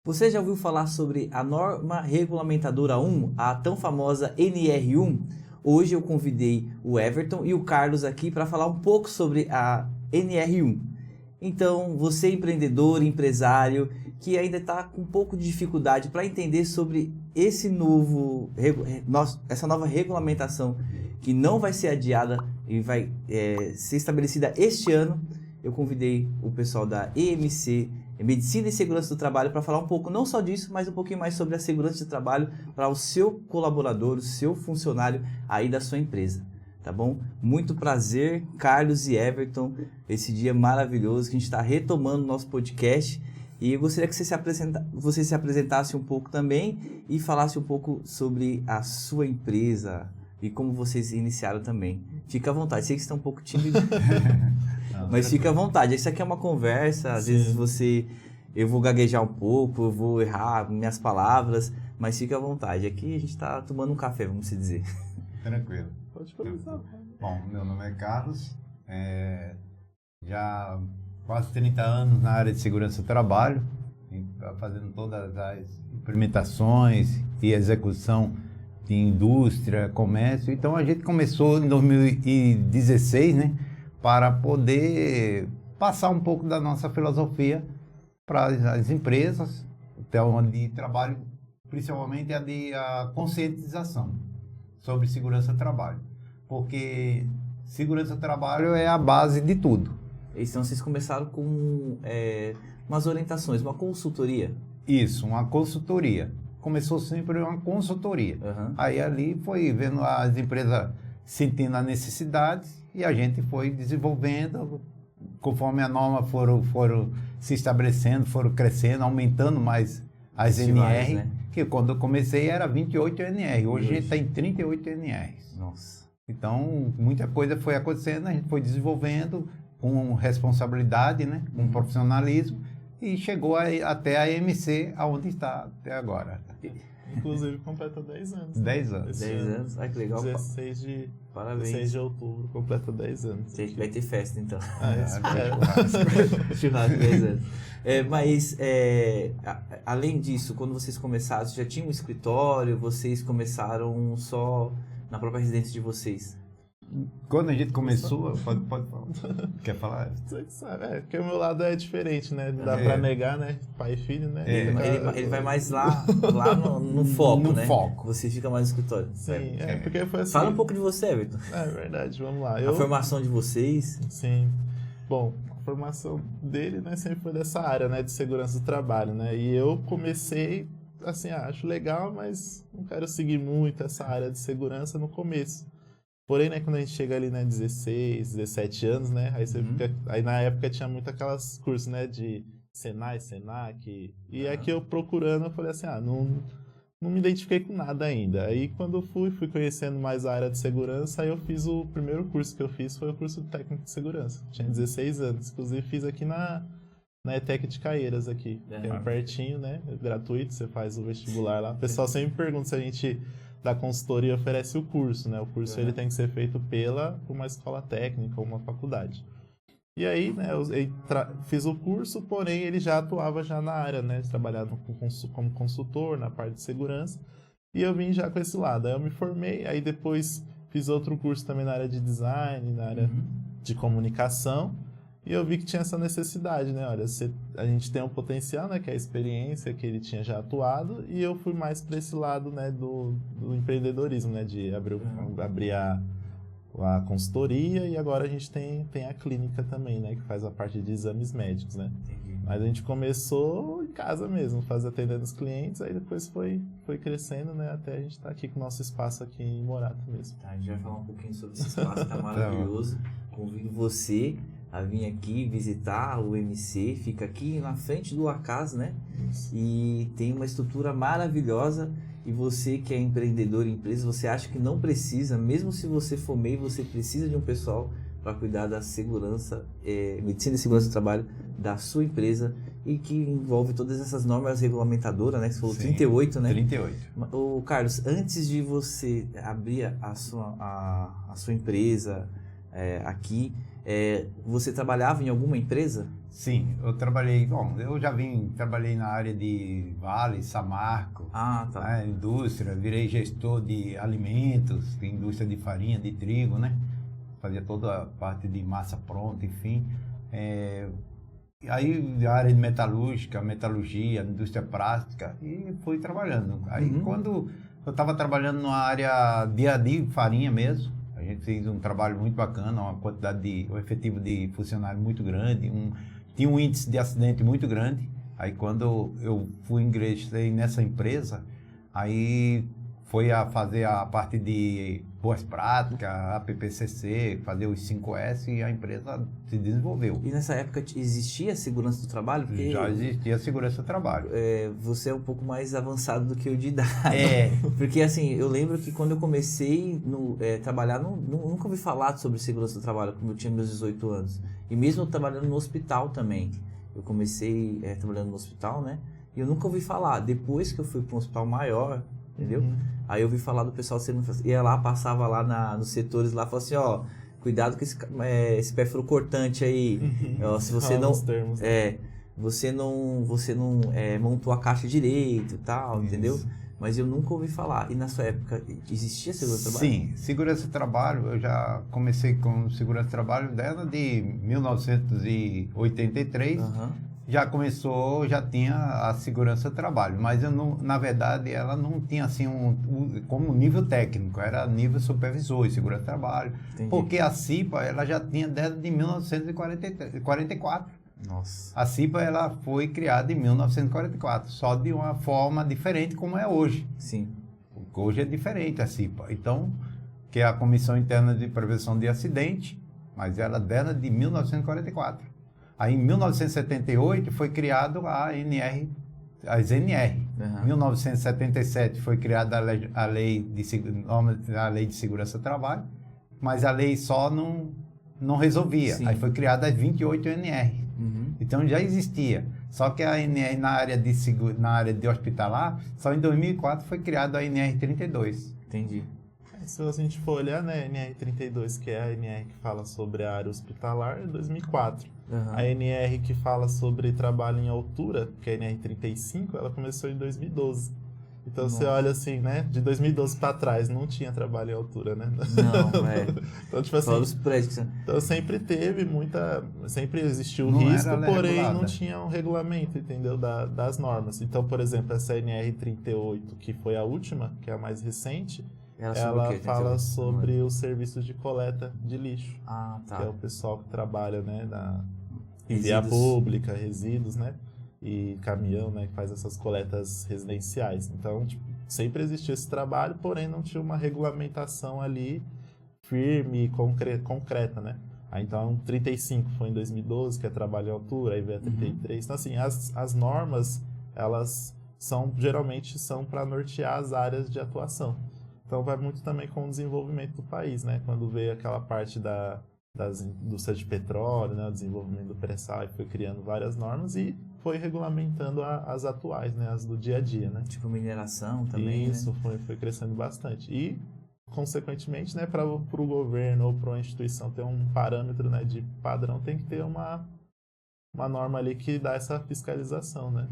Você já ouviu falar sobre a norma regulamentadora 1, a tão famosa NR1? Hoje eu convidei o Everton e o Carlos aqui para falar um pouco sobre a NR1. Então, você empreendedor, empresário, que ainda está com um pouco de dificuldade para entender sobre essa nova regulamentação que não vai ser adiada e vai ser estabelecida este ano, eu convidei o pessoal da EMC, Medicina e Segurança do Trabalho, para falar um pouco não só disso, mas um pouquinho mais sobre a segurança de trabalho para o seu colaborador, o seu funcionário aí da sua empresa, tá bom? Muito prazer, Carlos e Everton, esse dia maravilhoso que a gente está retomando o nosso podcast, e eu gostaria que você se apresentasse um pouco também e falasse um pouco sobre a sua empresa e como vocês iniciaram também. Fica à vontade, sei que você está um pouco tímido. Mas fica à vontade, isso aqui é uma conversa, às vezes eu vou gaguejar um pouco, eu vou errar minhas palavras, mas fica à vontade, aqui a gente está tomando um café, vamos dizer. Tranquilo. Pode começar. Bom, meu nome é Carlos, já quase 30 anos na área de segurança do trabalho, fazendo todas as implementações e execução de indústria, comércio. Então a gente começou em 2016, né? Para poder passar um pouco da nossa filosofia para as empresas, até onde trabalho, principalmente a conscientização sobre segurança do trabalho. Porque segurança do trabalho é a base de tudo. Então vocês começaram com umas orientações, uma consultoria? Isso, uma consultoria. Começou sempre uma consultoria. Uhum. Aí ali foi vendo as empresas sentindo a necessidade e a gente foi desenvolvendo, conforme a norma foram se estabelecendo, foram crescendo, aumentando mais as NR, né? Que quando eu comecei era 28 NR, hoje a gente está em 38 NRs. Nossa. Então, muita coisa foi acontecendo, a gente foi desenvolvendo com responsabilidade, né? Com profissionalismo, e chegou até a EMC, aonde está até agora. Inclusive completa 10 anos. 10 anos. 10 anos? Ai, que legal. 16 de, Parabéns. 16 de outubro, completa 10 anos. Vai ter festa, então. Espero. Churrasco, 10 anos. Mas, além disso, quando vocês começaram, vocês já tinham um escritório? Vocês começaram só na própria residência de vocês? Quando a gente começou, pode falar. Quer falar? Você que sabe, porque o meu lado é diferente, né? Não dá pra negar, né? Pai e filho, né? Ele vai mais lá no foco, no né? foco. Você fica mais no escritório. Sim, porque foi assim. Fala um pouco de você, Everton. É verdade, vamos lá. A formação de vocês. Sim. Bom, a formação dele, né, sempre foi dessa área, né, de segurança do trabalho, né? E eu comecei, assim, acho legal, mas não quero seguir muito essa área de segurança no começo. Porém, né, quando a gente chega ali, né, 16, 17 anos, né, aí você fica, aí na época tinha muito aquelas cursos, né, de Senai, Senac, e aqui eu procurando, eu falei assim, não me identifiquei com nada ainda. Aí quando eu fui conhecendo mais a área de segurança, aí eu fiz o primeiro curso que eu fiz, foi o curso de técnico de segurança. Tinha 16 anos, inclusive fiz aqui na ETEC de Caieiras aqui, que é pertinho, né, gratuito, você faz o vestibular lá. O pessoal sempre pergunta se a gente da consultoria oferece o curso, né? O curso ele tem que ser feito por uma escola técnica ou uma faculdade. E aí, né, eu fiz o curso, porém ele já atuava já na área, né? Trabalhava como consultor na parte de segurança, e eu vim já com esse lado. Aí eu me formei, aí depois fiz outro curso também na área de design, na área de comunicação, e eu vi que tinha essa necessidade, né? Olha, a gente tem um potencial, né? Que é a experiência que ele tinha já atuado, e eu fui mais para esse lado, né? Do empreendedorismo, né? De abrir a consultoria, e agora a gente tem a clínica também, né? Que faz a parte de exames médicos, né? Mas a gente começou em casa mesmo, atendendo os clientes, aí depois foi crescendo, né? Até a gente estar aqui com o nosso espaço aqui em Morato mesmo. Tá, a gente vai falar um pouquinho sobre esse espaço que tá maravilhoso. Convido você a vir aqui visitar o MC, fica aqui na frente do Acaso, né? E tem uma estrutura maravilhosa E você que é empreendedor em empresa, você acha que não precisa, mesmo se você for MEI, você precisa de um pessoal para cuidar da segurança, medicina e segurança do trabalho da sua empresa e que envolve todas essas normas regulamentadoras, né? Que você falou 38, né? 38. Ô, Carlos, antes de você abrir a sua empresa aqui, você trabalhava em alguma empresa? Sim, eu trabalhei na área de Vale, Samarco, Ah, tá. né, indústria, virei gestor de alimentos, indústria de farinha, de trigo, né? Fazia toda a parte de massa pronta, enfim. Aí a área de metalurgia, indústria plástica, e fui trabalhando. Aí quando eu estava trabalhando na área de farinha mesmo, a gente fez um trabalho muito bacana, um efetivo de funcionário muito grande, tinha um índice de acidente muito grande. Aí quando eu ingressei nessa empresa, aí foi a fazer a parte de boas práticas, a PPCC, fazer os 5S e a empresa se desenvolveu. E nessa época existia segurança do trabalho? Porque Já existia segurança do trabalho. você é um pouco mais avançado do que eu de idade. Porque assim, eu lembro que quando eu comecei a trabalhar, nunca ouvi falar sobre segurança do trabalho, como eu tinha meus 18 anos. E mesmo trabalhando no hospital também. Eu comecei trabalhando no hospital, né? E eu nunca ouvi falar. Depois que eu fui para um hospital maior, entendeu? Aí eu ouvi falar do pessoal ia lá, passava lá nos setores lá, falava assim, ó, cuidado com esse pérfuro cortante aí. Ó, se você não termos. você não montou a caixa direito e tal, entendeu? Mas eu nunca ouvi falar. E na sua época existia segurança do trabalho? Sim, segurança do trabalho, eu já comecei com segurança do trabalho desde de 1983. Já tinha a segurança do trabalho, mas na verdade ela não tinha assim como nível técnico, era nível supervisor e segurança do trabalho. Entendi. Porque a CIPA ela já tinha desde 1944. Nossa. A CIPA ela foi criada em 1944, só de uma forma diferente como é hoje. Sim. Hoje é diferente a CIPA. Então, que é a Comissão Interna de Prevenção de Acidente, mas ela dela de 1944. Aí, em 1978, foi criado as NR. Em 1977 foi criada a lei de Segurança do Trabalho, mas a lei só não resolvia. Sim. Aí foi criada as 28 NR. Então já existia. Só que a NR na área de hospitalar, só em 2004 foi criada a NR 32. Entendi. Se a gente for olhar, né, NR 32, que é a NR que fala sobre a área hospitalar, é 2004. A NR que fala sobre trabalho em altura, que é a NR 35, ela começou em 2012. Então você olha assim, né, de 2012 para trás não tinha trabalho em altura, né? Não, Então, tipo assim, os prédios. então sempre existiu Não risco, era porém regulada. não tinha um regulamento, entendeu, das normas. Então, por exemplo, essa NR 38, que foi a última, que é a mais recente, ela fala sobre os serviços de coleta de lixo. Ah, tá. Que é o pessoal que trabalha, né, na Resíduos. via pública, resíduos, né, e caminhão, né, que faz essas coletas residenciais. Então, tipo, sempre existiu esse trabalho, porém não tinha uma regulamentação ali firme e concreta, né. Aí, então, 35 foi em 2012, que é trabalho em altura, aí veio a 33. Então, assim, as normas, elas geralmente são para nortear as áreas de atuação. Então vai muito também com o desenvolvimento do país, né? Quando veio aquela parte das indústrias de petróleo, né? O desenvolvimento do pré-sal, e foi criando várias normas e foi regulamentando as atuais, né? As do dia a dia, né? Tipo mineração também, Isso, né? foi crescendo bastante. E, consequentemente, né? Para o governo ou para uma instituição ter um parâmetro, né, de padrão, tem que ter uma norma ali que dá essa fiscalização, né?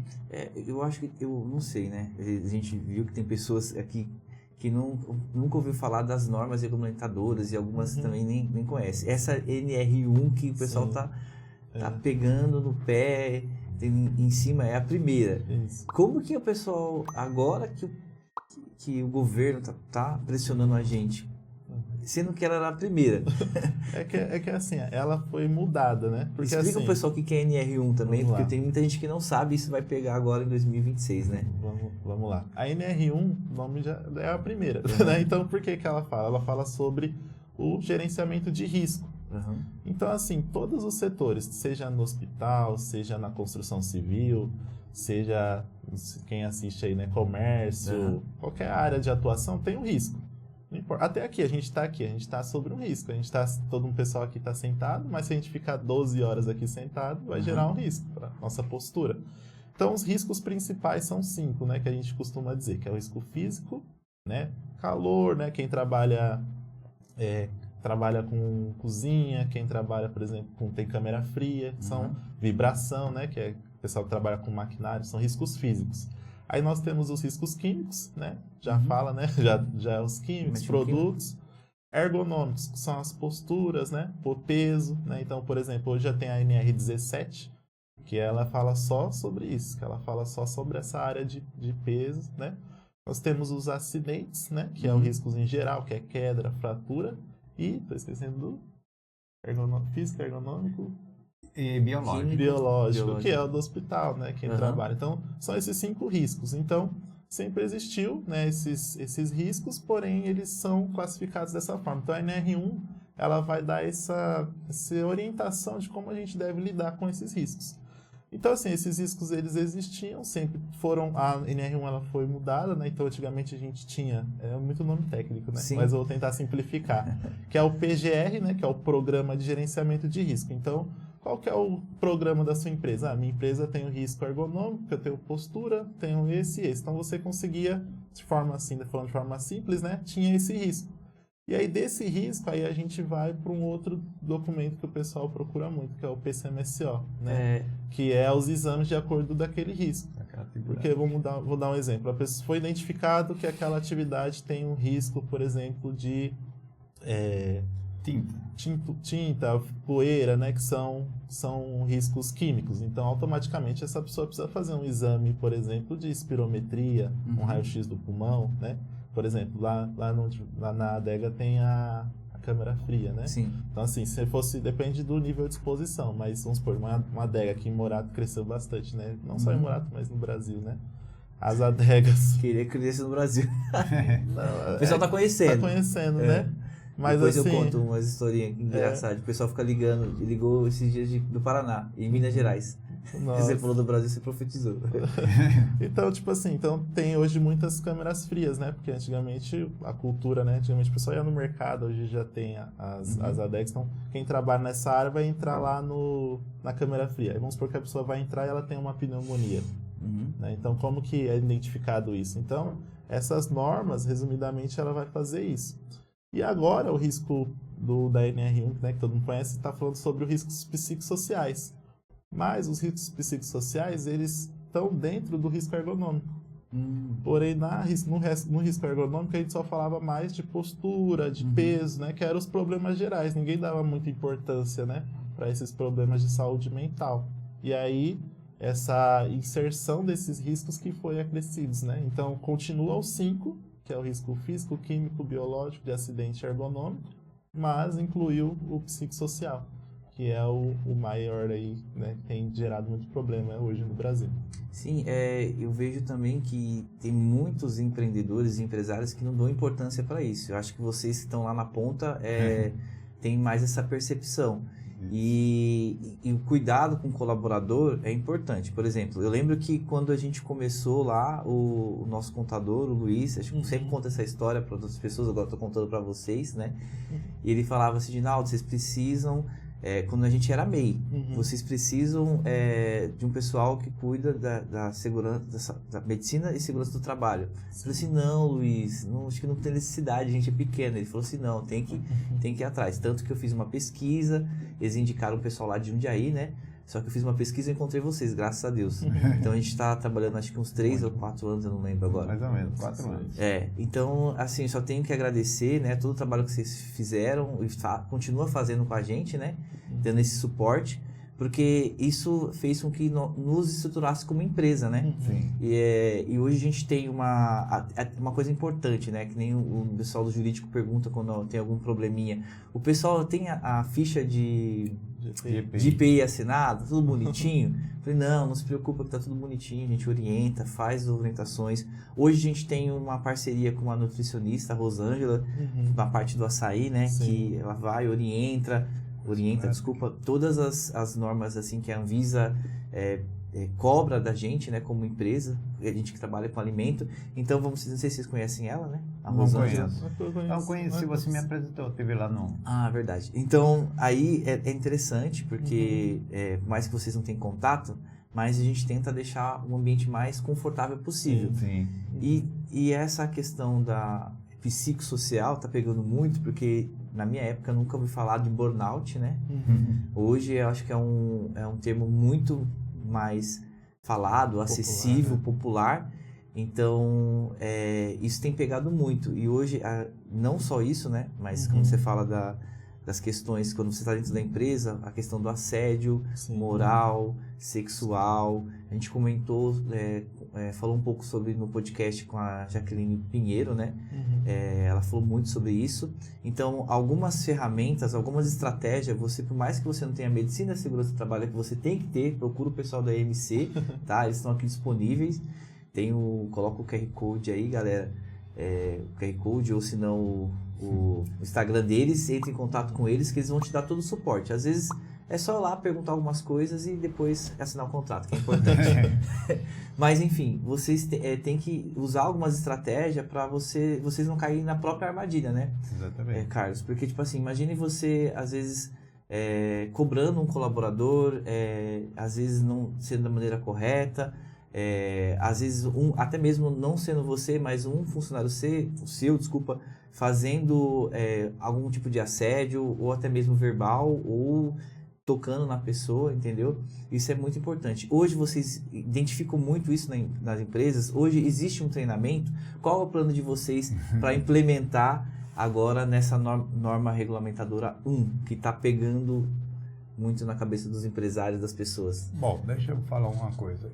Eu acho que, eu não sei, né? A gente viu que tem pessoas aqui que nunca ouviu falar das normas regulamentadoras e algumas também nem conhecem. Essa NR1 que o pessoal tá pegando no pé, em cima, é a primeira. Isso. Como que o pessoal, agora que o governo tá pressionando a gente, sendo que ela era a primeira? É que assim, ela foi mudada, né? Porque, Explica assim, o pessoal o que é NR1 também, vamos porque lá. tem muita gente que não sabe, isso vai pegar agora em 2026, né? Vamos lá. A NR1, o nome já é a primeira, né? Então, por que ela fala? Ela fala sobre o gerenciamento de risco. Então, assim, todos os setores, seja no hospital, seja na construção civil, seja quem assiste aí, né, comércio, qualquer área de atuação tem um risco. Não importa. Até aqui, a gente está sobre um risco. Todo um pessoal aqui está sentado, mas se a gente ficar 12 horas aqui sentado, vai gerar um risco para nossa postura. Então, os riscos principais são 5, né, que a gente costuma dizer, que é o risco físico, né, calor, né, quem trabalha com cozinha, quem trabalha, por exemplo, tem câmera fria, que são vibração, né, que é o pessoal que trabalha com maquinário, são riscos físicos. Aí nós temos os riscos químicos, né, já fala, né, já os químicos, produtos, ergonômicos, que são as posturas, né, o peso, né, então, por exemplo, hoje já tem a NR17, que ela fala só sobre isso, que ela fala só sobre essa área de peso, né. Nós temos os acidentes, né, que é o risco em geral, que é queda, fratura, e, estou esquecendo do físico, ergonômico e biológico, que é o do hospital, né, quem trabalha. Então, são esses 5 riscos. Então, sempre existiu, né, esses riscos, porém, eles são classificados dessa forma. Então, a NR1, ela vai dar essa orientação de como a gente deve lidar com esses riscos. Então, assim, esses riscos, eles existiam, sempre foram... A NR1, ela foi mudada, né? Então, antigamente a gente tinha... É muito nome técnico, né? Sim. Mas eu vou tentar simplificar. Que é o PGR, né? Que é o Programa de Gerenciamento de Risco. Então, qual que é o programa da sua empresa? Ah, minha empresa tem o risco ergonômico, eu tenho postura, tenho esse e esse. Então, você conseguia, falando de forma simples, né? Tinha esse risco. E aí, desse risco, aí a gente vai para um outro documento que o pessoal procura muito, que é o PCMSO, né? Que é os exames de acordo daquele risco. Porque, vou dar um exemplo. Foi identificado que aquela atividade tem um risco, por exemplo, de tinta, poeira, né? Que são riscos químicos. Então, automaticamente, essa pessoa precisa fazer um exame, por exemplo, de espirometria, um raio-x do pulmão, né? Por exemplo, lá na adega tem a câmera fria, né? Sim. Então, assim, depende do nível de exposição, mas vamos supor, uma adega aqui em Morato cresceu bastante, né? Não só em Morato, mas no Brasil, né? As adegas... Queria crescer no Brasil. Não, o pessoal tá conhecendo. Tá conhendo, né? Mas, depois assim, eu conto umas historinhas engraçadas. O pessoal fica ligou esses dias do Paraná, em Minas Gerais. Você falou do Brasil, você profetizou. Então, tipo assim, tem hoje muitas câmeras frias, né? Porque antigamente a cultura, né? Antigamente o pessoal ia no mercado, hoje já tem as adegas. Então, quem trabalha nessa área vai entrar lá na câmera fria. Aí vamos supor que a pessoa vai entrar e ela tem uma pneumonia. Né? Então, como que é identificado isso? Então, essas normas, resumidamente, ela vai fazer isso. E agora, o risco da NR1, né, que todo mundo conhece, está falando sobre os riscos psicossociais. Mas os riscos psicossociais, eles estão dentro do risco ergonômico. Porém, no risco ergonômico, a gente só falava mais de postura, de peso, né, que eram os problemas gerais. Ninguém dava muita importância, né, para esses problemas de saúde mental. E aí, essa inserção desses riscos que foi acrescidos, né? Então, continua os 5, que é o risco físico, químico, biológico, de acidente ergonômico, mas incluiu o psicossocial, que é o maior aí, né, que tem gerado muito problema hoje no Brasil. Sim, eu vejo também que tem muitos empreendedores e empresários que não dão importância para isso. Eu acho que vocês que estão lá na ponta têm mais essa percepção. E o cuidado com o colaborador é importante. Por exemplo, eu lembro que quando a gente começou lá, o nosso contador, o Luiz, acho que sempre conta essa história para outras pessoas, agora estou contando para vocês, né? E ele falava assim, Ginaldo, vocês precisam... quando a gente era MEI, vocês precisam de um pessoal que cuida da segurança, da medicina e segurança do trabalho. Eu falei assim, não, Luiz, acho que não tem necessidade, a gente é pequeno. Ele falou assim, não, tem que ir atrás. Tanto que eu fiz uma pesquisa, eles indicaram o pessoal lá de Jundiaí, né? Só que eu fiz uma pesquisa e encontrei vocês, graças a Deus. Então a gente está trabalhando acho que uns 3 ou 4 anos, eu não lembro agora. Mais ou menos, 4 anos. Então, assim, só tenho que agradecer, né, todo o trabalho que vocês fizeram e continua fazendo com a gente, né, dando esse suporte, porque isso fez com que nos estruturasse como empresa, né? Sim. E hoje a gente tem uma coisa importante, né, que nem o pessoal do jurídico pergunta quando tem algum probleminha. O pessoal tem a ficha de IPI assinada, tudo bonitinho. Falei, não se preocupa que tá tudo bonitinho, a gente orienta, faz orientações. Hoje a gente tem uma parceria com uma nutricionista, a Rosângela, na parte do açaí, né? Sim. Que ela vai, orienta, todas as normas assim que a Anvisa cobra da gente, né, como empresa, a gente que trabalha com alimento. Então, não sei se vocês conhecem ela, né? A Não Rosângela. conheço. Não conheci, você me apresentou, teve lá no... Ah, verdade. Então, aí é interessante, porque por mais que vocês não tenham contato, mas a gente tenta deixar um ambiente mais confortável possível. Sim. E essa questão da psicossocial tá pegando muito, porque na minha época eu nunca ouvi falar de burnout, né? Hoje eu acho que é um termo muito mais falado, acessível, popular. Então, isso tem pegado muito. E hoje, não só isso, né? Mas quando você fala das questões, quando você está dentro da empresa, a questão do assédio moral, sexual. A gente comentou, falou um pouco sobre no podcast com a Jaqueline Pinheiro, né? Ela falou muito sobre isso. Então, algumas ferramentas, algumas estratégias, por mais que você não tenha medicina e segurança do trabalho, que você tem que ter, procura o pessoal da EMC, tá? Eles estão aqui disponíveis. Coloca o QR Code aí, galera. O QR Code, ou se não o Instagram deles, entre em contato com eles, que eles vão te dar todo o suporte. Às vezes é só ir lá perguntar algumas coisas e depois assinar o contrato, que é importante. Mas enfim, vocês têm que usar algumas estratégias para vocês não caírem na própria armadilha, né? Exatamente. Carlos, porque tipo assim, imagine você às vezes cobrando um colaborador, às vezes não sendo da maneira correta. Às vezes, até mesmo não sendo você, mas um funcionário seu, fazendo algum tipo de assédio, ou até mesmo verbal, ou tocando na pessoa, entendeu? Isso é muito importante. Hoje vocês identificam muito isso nas empresas. Hoje existe um treinamento. Qual é o plano de vocês para implementar agora nessa norma regulamentadora 1, que está pegando muito na cabeça dos empresários, das pessoas? Bom, deixa eu falar uma coisa.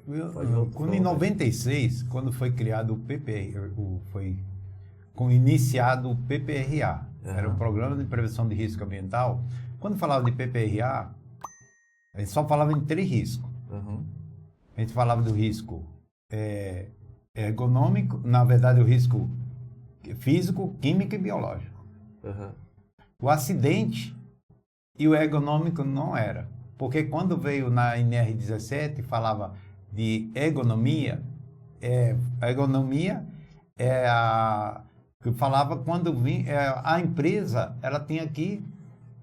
Quando em 96, quando foi criado o PPR, foi iniciado o PPRA, era um Programa de Prevenção de Risco Ambiental. Quando falava de PPRA, a gente só falava em 3 riscos. A gente falava do risco ergonômico, na verdade o risco físico, químico e biológico. O acidente e o ergonômico não era. Porque quando veio na NR17 falava de ergonomia, a ergonomia que falava quando a empresa, ela tinha que,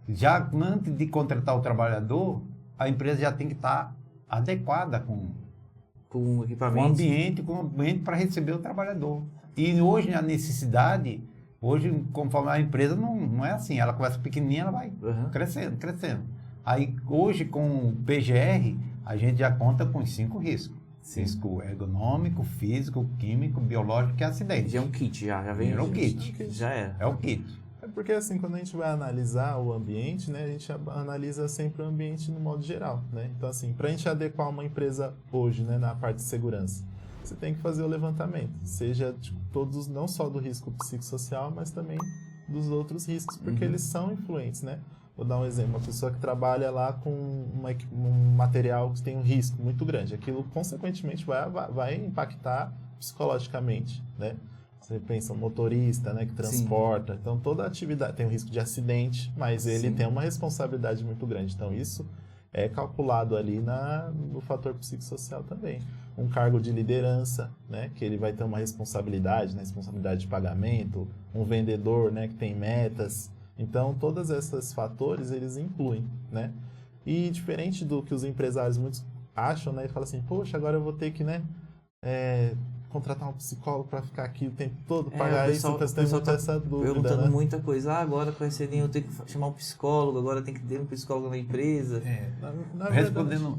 já antes de contratar o trabalhador, a empresa já tem que estar adequada com equipamento, com o ambiente para receber o trabalhador. E hoje a necessidade, conforme a empresa não é assim, ela começa pequenininha, ela vai crescendo. Aí hoje com o PGR, a gente já conta com os 5 riscos. Sim. Risco ergonômico, físico, químico, biológico e acidente. Já é um kit, já vem. É o kit. Já é. É o kit. Porque assim, quando a gente vai analisar o ambiente, né, a gente analisa sempre o ambiente no modo geral, né? Então assim, para a gente adequar uma empresa hoje, né, na parte de segurança, você tem que fazer o levantamento, seja todos, não só do risco psicossocial, mas também dos outros riscos, porque eles são influentes, né? Vou dar um exemplo, uma pessoa que trabalha lá com um material que tem um risco muito grande, aquilo consequentemente vai impactar psicologicamente, né? Você pensa um motorista, né, que transporta, então toda atividade tem um risco de acidente, mas ele tem uma responsabilidade muito grande, então isso é calculado ali no fator psicossocial também. Um cargo de liderança, né, que ele vai ter uma responsabilidade, né, responsabilidade de pagamento, um vendedor, né, que tem metas. Então, todos esses fatores, eles incluem, né? E diferente do que os empresários muitos acham, né, ele fala assim, poxa, agora eu vou ter que, né, contratar um psicólogo para ficar aqui o tempo todo, pagar isso, então você tem muita essa dúvida, perguntando, né? muita coisa. Agora com a SEDIM eu tenho que chamar um psicólogo, agora tem que ter um psicólogo na empresa. Respondendo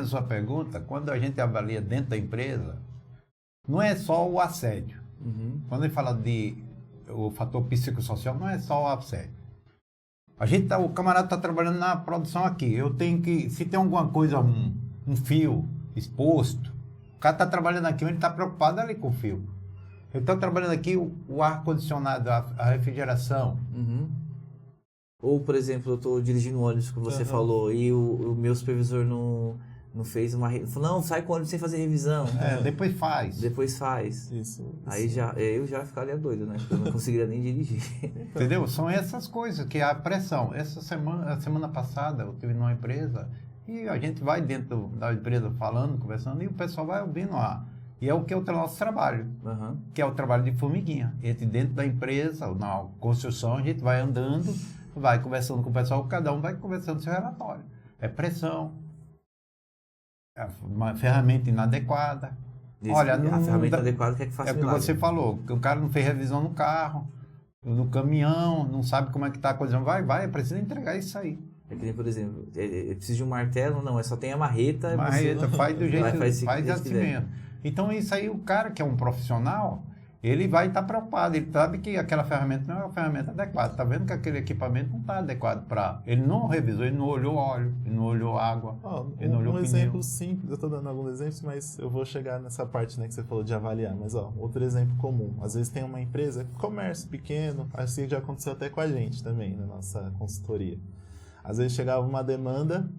a sua pergunta, quando a gente avalia dentro da empresa, não é só o assédio. Quando ele fala o fator psicossocial, não é só o assédio. O camarada está trabalhando na produção aqui, eu tenho que, se tem alguma coisa, um fio exposto, o cara está trabalhando aqui, ele está preocupado ali com o fio. Eu estou trabalhando aqui o ar-condicionado, a refrigeração. Ou, por exemplo, eu estou dirigindo um ônibus, como você falou, e o meu supervisor não fez uma... Falou, não, sai com o ônibus sem fazer revisão. Depois faz. Depois faz. Isso. Aí eu já ficaria doido, né? Eu não conseguiria nem dirigir. Entendeu? São essas coisas, que a pressão. A semana passada, eu estive numa empresa E a gente vai dentro da empresa falando, conversando, e o pessoal vai ouvindo lá. E é o que é o nosso trabalho, que é o trabalho de formiguinha. Entre dentro da empresa, na construção, a gente vai andando, vai conversando com o pessoal, cada um vai conversando seu relatório. É pressão, é uma ferramenta inadequada. Olha, a ferramenta adequada que faz é o que você falou, que o cara não fez revisão no carro, no caminhão, não sabe como é que está a coisa. Vai, precisa entregar isso aí. É que nem, por exemplo, precisa de um martelo, não, só tem a marreta. Marreta, faz do jeito, faz assim quiser. mesmo. Então isso aí, o cara que é um profissional, ele vai estar preocupado, ele sabe que aquela ferramenta não é uma ferramenta adequada, está vendo que aquele equipamento não está adequado para... Ele não revisou, ele não olhou óleo, ele não olhou água, ele não olhou pneu. Exemplo simples, eu estou dando alguns exemplos, mas eu vou chegar nessa parte, né, que você falou de avaliar. Mas outro exemplo comum, às vezes tem uma empresa, comércio pequeno, assim já aconteceu até com a gente também, na nossa consultoria. Às vezes chegava uma demanda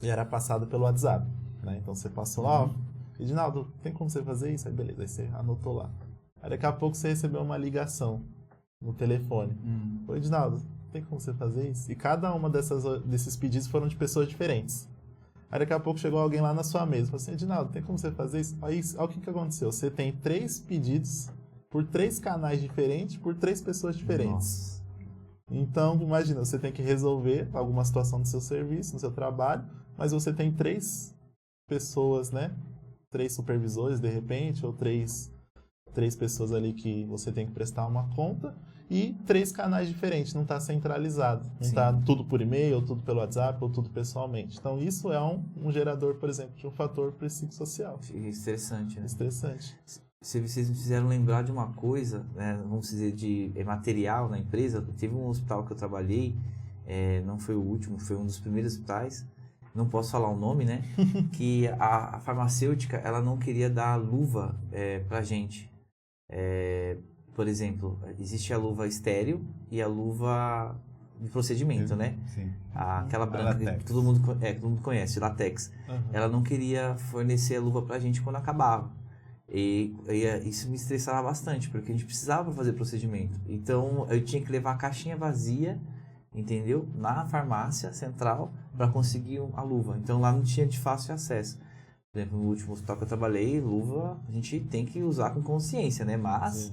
e era passada pelo WhatsApp, né? Então você passou lá, Edinaldo, tem como você fazer isso? Aí beleza, aí você anotou lá. Aí daqui a pouco você recebeu uma ligação no telefone. Ô Edinaldo, tem como você fazer isso? E cada uma desses pedidos foram de pessoas diferentes. Aí daqui a pouco chegou alguém lá na sua mesa e falou assim, Edinaldo, tem como você fazer isso? Aí olha o que aconteceu. Você tem 3 pedidos por 3 canais diferentes, por 3 pessoas diferentes. Nossa. Então, imagina, você tem que resolver alguma situação do seu serviço, no seu trabalho, mas você tem 3 pessoas, né? 3 supervisores, de repente, ou 3 pessoas ali que você tem que prestar uma conta e 3 canais diferentes, não está centralizado. Não está tudo por e-mail, ou tudo pelo WhatsApp, ou tudo pessoalmente. Então, isso é um gerador, por exemplo, de um fator psicossocial. Estressante, né? Estressante. Se vocês me fizeram lembrar de uma coisa, né, vamos dizer, de material na empresa, teve um hospital que eu trabalhei, não foi o último, foi um dos primeiros hospitais, não posso falar o nome, né, que a farmacêutica, ela não queria dar luva pra gente. Por exemplo, existe a luva estéril e a luva de procedimento, né? Sim. Aquela branca que todo mundo conhece, látex. Ela não queria fornecer a luva pra gente quando acabava. E isso me estressava bastante, porque a gente precisava fazer procedimento. Então, eu tinha que levar a caixinha vazia, entendeu? Na farmácia central, para conseguir a luva. Então, lá não tinha de fácil acesso. Por exemplo, no último hospital que eu trabalhei, luva a gente tem que usar com consciência, né? Mas...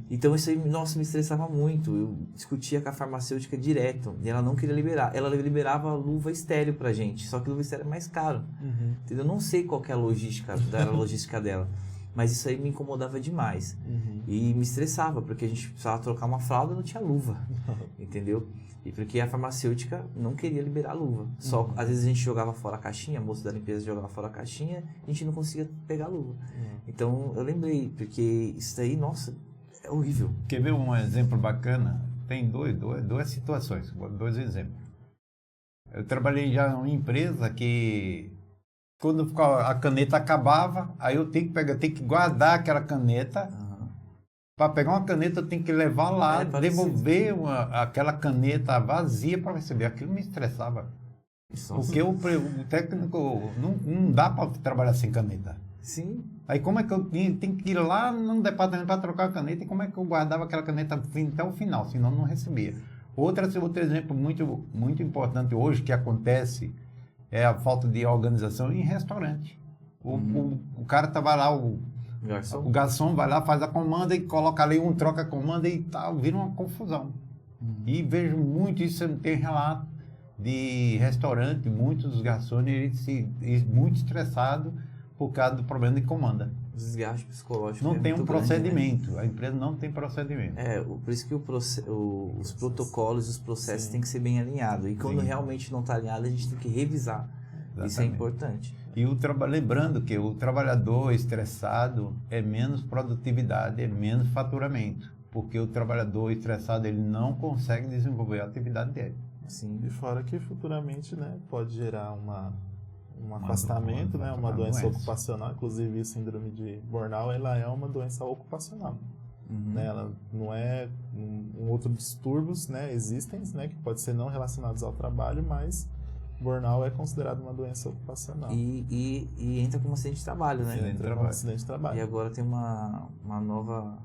Então, isso aí, nossa, me estressava muito. Eu discutia com a farmacêutica direto, e ela não queria liberar. Ela liberava a luva estéril pra gente, só que a luva estéril é mais caro. Entendeu? Eu não sei qual que é a logística dela. Mas isso aí me incomodava demais. E me estressava, porque a gente precisava trocar uma fralda e não tinha luva. Entendeu? E porque a farmacêutica não queria liberar a luva. Só, às vezes a gente jogava fora a caixinha, a moça da limpeza jogava fora a caixinha, a gente não conseguia pegar a luva. Então eu lembrei, porque isso aí, nossa, é horrível. Quer ver um exemplo bacana? Tem duas situações, 2 exemplos. Eu trabalhei já em uma empresa que... Quando a caneta acabava, aí eu tenho que guardar aquela caneta. Para pegar uma caneta, eu tenho que levar lá, devolver aquela caneta vazia para receber. Aquilo me estressava. Porque o técnico não dá para trabalhar sem caneta. Sim. Aí como é que eu tenho que ir lá no departamento para trocar a caneta e como é que eu guardava aquela caneta até o final, senão não recebia. Outro exemplo muito, muito importante hoje que acontece é a falta de organização em restaurante. O cara vai lá, o garçom vai lá, faz a comanda e coloca ali troca a comanda e tal, vira uma confusão. E vejo muito isso, tem relato de restaurante, muitos garçons muito estressados por causa do problema de comanda. Desgaste psicológico. Não tem um procedimento, grande, né? A empresa não tem procedimento. Por isso que os protocolos, os processos têm que ser bem alinhados. E quando realmente não está alinhado, a gente tem que revisar. Exatamente. Isso é importante. E lembrando que o trabalhador estressado é menos produtividade, é menos faturamento. Porque o trabalhador estressado ele não consegue desenvolver a atividade dele. Sim. E fora que futuramente, né, pode gerar um afastamento, né, uma doença ocupacional, inclusive a síndrome de burnout, ela é uma doença ocupacional. Né, ela não é outros distúrbios, né, existem, né, que pode ser não relacionados ao trabalho, mas burnout é considerado uma doença ocupacional. E entra como acidente de trabalho, né? Entra como acidente de trabalho. E agora tem uma nova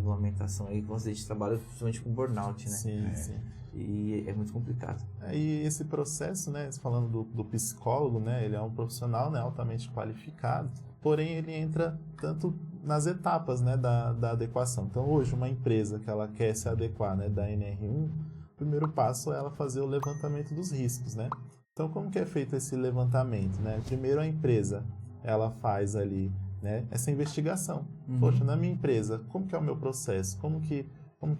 regulamentação aí com acidente de trabalho, principalmente com burnout, né? Sim, sim. E é muito complicado. E esse processo, né, falando do psicólogo, né, ele é um profissional, né, altamente qualificado, porém ele entra tanto nas etapas, né, da adequação. Então hoje uma empresa que ela quer se adequar, né, da NR1, o primeiro passo é ela fazer o levantamento dos riscos, né? Então como que é feito esse levantamento, né? Primeiro a empresa, ela faz ali, né, essa investigação. Poxa, na minha empresa, como que é o meu processo? Como que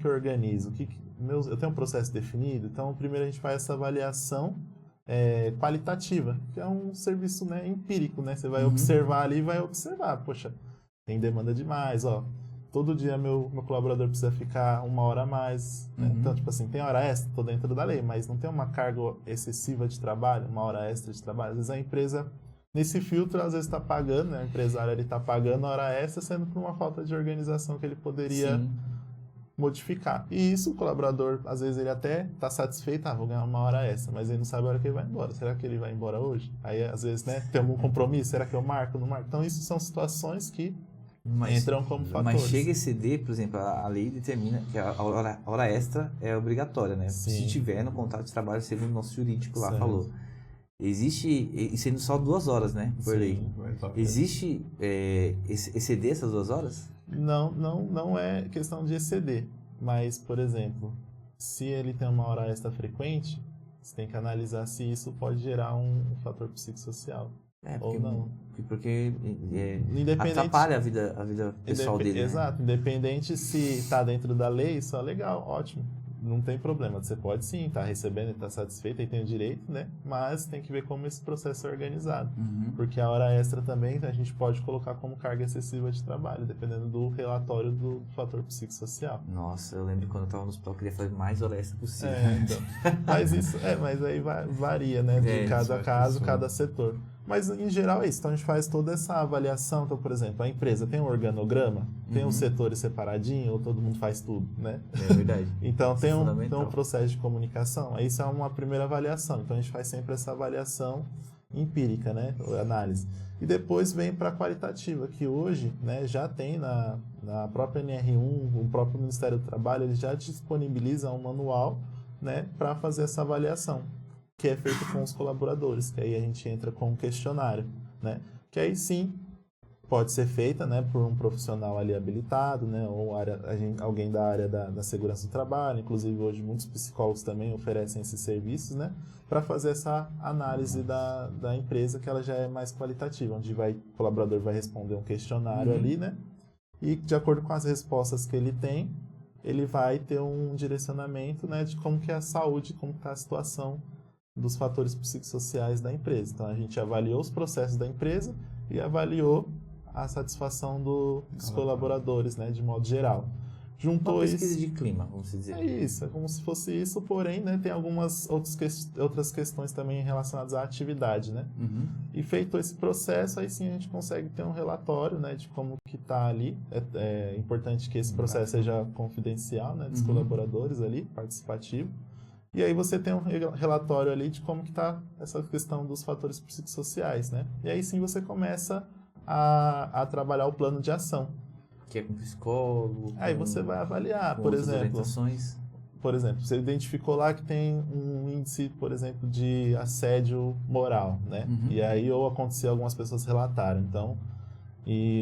eu organizo? Eu tenho um processo definido? Então, primeiro a gente faz essa avaliação qualitativa, que é um serviço, né, empírico, né? Você vai observar ali e vai observar. Poxa, tem demanda demais, ó. Todo dia meu colaborador precisa ficar 1 hora a mais. Né? Então, tipo assim, tem hora extra, tô dentro da lei, mas não tem uma carga excessiva de trabalho, 1 hora extra de trabalho. Às vezes a empresa, nesse filtro, às vezes está pagando, né? O empresário ele está pagando hora extra, sendo por uma falta de organização que ele poderia modificar. E isso, o colaborador, às vezes ele até está satisfeito, vou ganhar 1 hora extra, mas ele não sabe a hora que ele vai embora. Será que ele vai embora hoje? Aí, às vezes, né, tem algum compromisso, será que eu marco, não marco? Então, isso são situações que entram como fatores. Mas chega a exceder, por exemplo, a lei determina que a hora extra é obrigatória, né? Sim. Se tiver no contrato de trabalho, segundo o nosso jurídico lá Certo. falou. Existe, e sendo só 2 horas, né? Por lei. Existe exceder essas 2 horas? Não é questão de exceder, mas, por exemplo, se ele tem uma hora extra frequente, você tem que analisar se isso pode gerar um fator psicossocial. Ou não. Porque Independente- atrapalha a vida pessoal dele, né? Exato, independente se está dentro da lei, isso é legal, ótimo. Não tem problema, você pode sim estar recebendo e estar satisfeito e tem o direito, né? Mas tem que ver como esse processo é organizado. Porque a hora extra também a gente pode colocar como carga excessiva de trabalho, dependendo do relatório do fator psicossocial. Nossa, eu lembro quando eu estava no hospital, eu queria fazer mais hora extra possível. Então. Mas aí varia, né? De cada caso, cada setor. Mas, em geral, é isso. Então, a gente faz toda essa avaliação. Então, por exemplo, a empresa tem um organograma, tem os setores separadinhos, ou todo mundo faz tudo, né? É verdade. Então, Isso tem é um fundamental. processo de comunicação. Aí, isso é uma primeira avaliação. Então, a gente faz sempre essa avaliação empírica, né? Análise. E depois vem para a qualitativa, que hoje, né, já tem na própria NR1, o próprio Ministério do Trabalho, ele já disponibiliza um manual, né, para fazer essa avaliação, que é feito com os colaboradores, que aí a gente entra com um questionário, né? Que aí sim pode ser feita, né, por um profissional ali habilitado, né, ou alguém da área da segurança do trabalho. Inclusive hoje muitos psicólogos também oferecem esses serviços, né, para fazer essa análise da empresa, que ela já é mais qualitativa, onde o colaborador vai responder um questionário ali, né, e de acordo com as respostas que ele tem, ele vai ter um direcionamento, né, de como que é a saúde, como está a situação dos fatores psicossociais da empresa. Então, a gente avaliou os processos da empresa e avaliou a satisfação dos colaboradores, né, de modo geral. Juntou Uma pesquisa isso... de clima, vamos dizer. É isso, é como se fosse isso, porém, né, tem algumas outras questões também relacionadas à atividade, né? E feito esse processo, aí sim a gente consegue ter um relatório, né, de como que está ali. É importante que esse processo seja confidencial, né, dos colaboradores ali, participativo. E aí você tem um relatório ali de como que está essa questão dos fatores psicossociais, né? E aí sim você começa a trabalhar o plano de ação. Que é com psicólogo. Aí você vai avaliar, com por outras exemplo, orientações. você identificou lá que tem um índice, por exemplo, de assédio moral, né? E aí ou aconteceu, algumas pessoas relataram, então,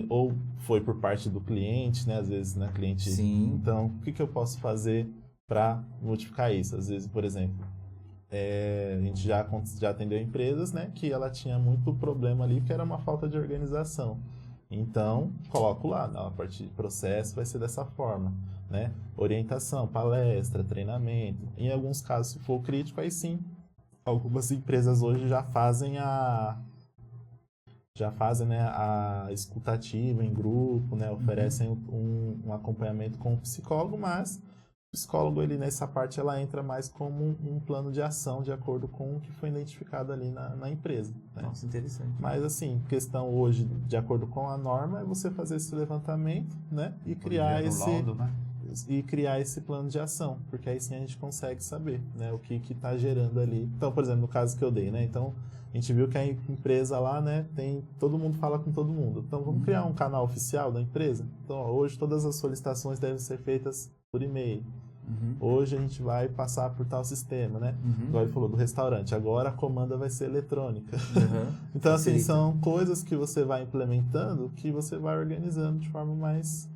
ou foi por parte do cliente, né? Às vezes, né, cliente... Sim. Então, o que eu posso fazer para modificar isso? Às vezes, por exemplo, a gente já atendeu empresas, né, que ela tinha muito problema ali, que era uma falta de organização. Então, coloco lá, a partir do processo vai ser dessa forma, né? Orientação, palestra, treinamento. Em alguns casos, se for crítico, aí sim, algumas empresas hoje já fazem né, a escutativa em grupo, né? Oferecem um acompanhamento com o psicólogo, mas o psicólogo, ele, nessa parte, ela entra mais como um plano de ação de acordo com o que foi identificado ali na empresa, né? Nossa, interessante. Mas, assim, questão hoje, de acordo com a norma, é você fazer esse levantamento, né? E criar esse... Laudo, né? e criar esse plano de ação, porque aí sim a gente consegue saber, né, o que está gerando ali. Então, por exemplo, no caso que eu dei, né, então a gente viu que a empresa lá, né, todo mundo fala com todo mundo. Então vamos criar um canal oficial da empresa. Então hoje todas as solicitações devem ser feitas por e-mail. Hoje a gente vai passar por tal sistema, né? Igual ele falou do restaurante. Agora a comanda vai ser eletrônica. Então, assim, são coisas que você vai implementando, que você vai organizando de forma mais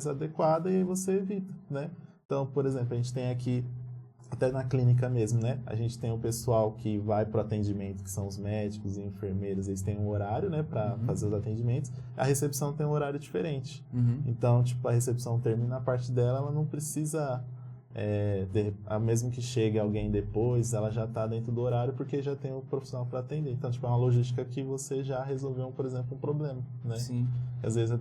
adequada e aí você evita, né? Então, por exemplo, a gente tem aqui, até na clínica mesmo, né? A gente tem o pessoal que vai para o atendimento, que são os médicos e enfermeiros, eles têm um horário, né, para fazer os atendimentos. A recepção tem um horário diferente. Então, tipo, a recepção termina a parte dela, ela não precisa... mesmo que chegue alguém depois, ela já está dentro do horário porque já tem o profissional para atender. Então, tipo, é uma logística que você já resolveu, por exemplo, um problema, né? Sim. Às vezes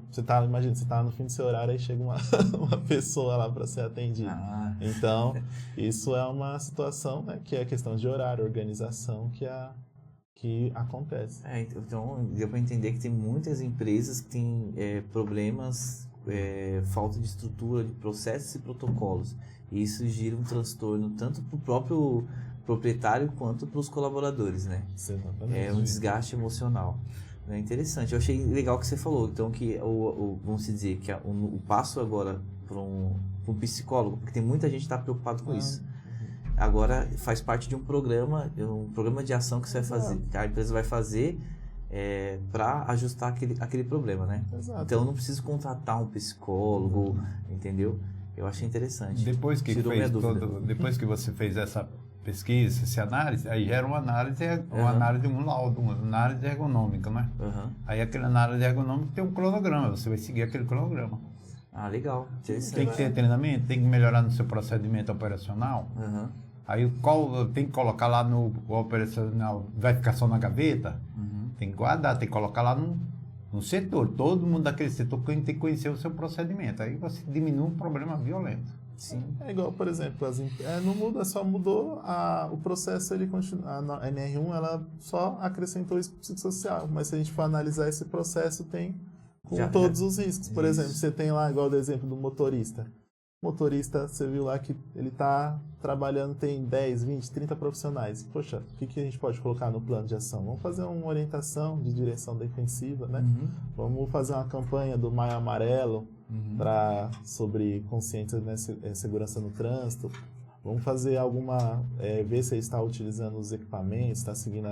imagina, você tá no fim do seu horário e chega uma pessoa lá para ser atendida. Então, isso é uma situação, né, que é questão de horário, organização que acontece. Então, deu para entender que tem muitas empresas que têm problemas, falta de estrutura, de processos e protocolos. E isso gira um transtorno tanto para o próprio proprietário quanto para os colaboradores, né? Exatamente. É um desgaste emocional. É interessante. Eu achei legal o que você falou. Então, que vamos dizer que o passo agora para um psicólogo, porque tem muita gente que está preocupado com isso. Agora faz parte de um programa de ação que você vai fazer, que a empresa vai fazer para ajustar aquele problema, né? Exato. Então, eu não preciso contratar um psicólogo, entendeu? Eu achei interessante. Depois que depois que você fez essa pesquisa, essa análise, aí gera uma análise, um laudo, uma análise ergonômica, né? Aí aquela análise ergonômica tem um cronograma, você vai seguir aquele cronograma. Legal, interessante. Tem que ter treinamento, tem que melhorar no seu procedimento operacional. Aí tem que colocar lá no operacional, vai ficar só na gaveta? Tem que guardar, tem que colocar lá no setor. Todo mundo daquele setor tem que conhecer o seu procedimento. Aí você diminui um problema violento. Sim. É igual, por exemplo, não muda, só mudou o processo, ele continua. A NR1 ela só acrescentou isso psicossocial, mas se a gente for analisar esse processo, tem com todos os riscos. Por exemplo, você tem lá, igual do exemplo do motorista. Motorista, você viu lá que ele está trabalhando, tem 10, 20, 30 profissionais. Poxa, o que a gente pode colocar no plano de ação? Vamos fazer uma orientação de direção defensiva, né? Vamos fazer uma campanha do Maio Amarelo sobre consciência, né, segurança no trânsito. Vamos fazer ver se ele está utilizando os equipamentos, está seguindo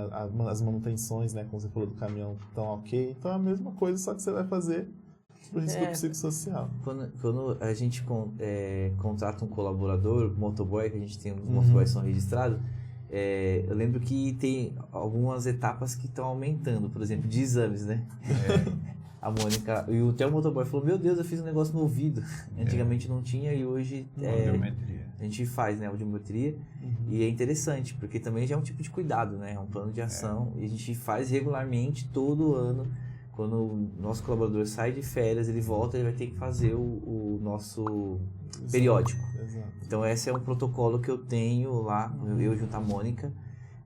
as manutenções, né, como você falou do caminhão, estão ok. Então é a mesma coisa, só que você vai fazer o risco psicossocial. Quando a gente contrata um colaborador, motoboy, que a gente tem uns motoboys que são registrados, eu lembro que tem algumas etapas que estão aumentando, por exemplo, de exames, né? A Mônica, e o Theo Motoboy falou, meu Deus, eu fiz um negócio no ouvido. Antigamente não tinha e hoje a gente faz, né, audiometria. E é interessante, porque também já é um tipo de cuidado, né? É um plano de ação e a gente faz regularmente todo ano. Quando o nosso colaborador sai de férias, ele volta, ele vai ter que fazer o nosso periódico. Exato. Então esse é um protocolo que eu tenho lá, eu junto à Mônica,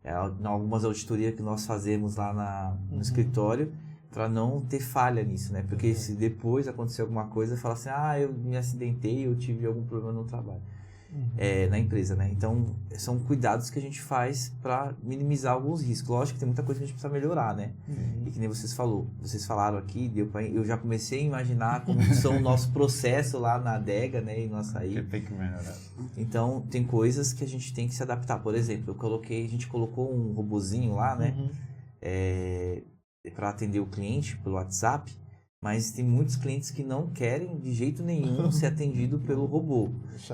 em algumas auditorias que nós fazemos lá no escritório, para não ter falha nisso, né? Porque se depois acontecer alguma coisa, fala assim, eu me acidentei, eu tive algum problema no trabalho, na empresa, né? Então, são cuidados que a gente faz para minimizar alguns riscos. Lógico que tem muita coisa que a gente precisa melhorar, né? E que nem vocês falaram aqui, eu já comecei a imaginar como são o nosso processo lá na adega, né? E no açaí. Tem que melhorar. Então, tem coisas que a gente tem que se adaptar. Por exemplo, a gente colocou um robozinho lá, né? Para atender o cliente pelo WhatsApp, mas tem muitos clientes que não querem de jeito nenhum ser atendido pelo robô.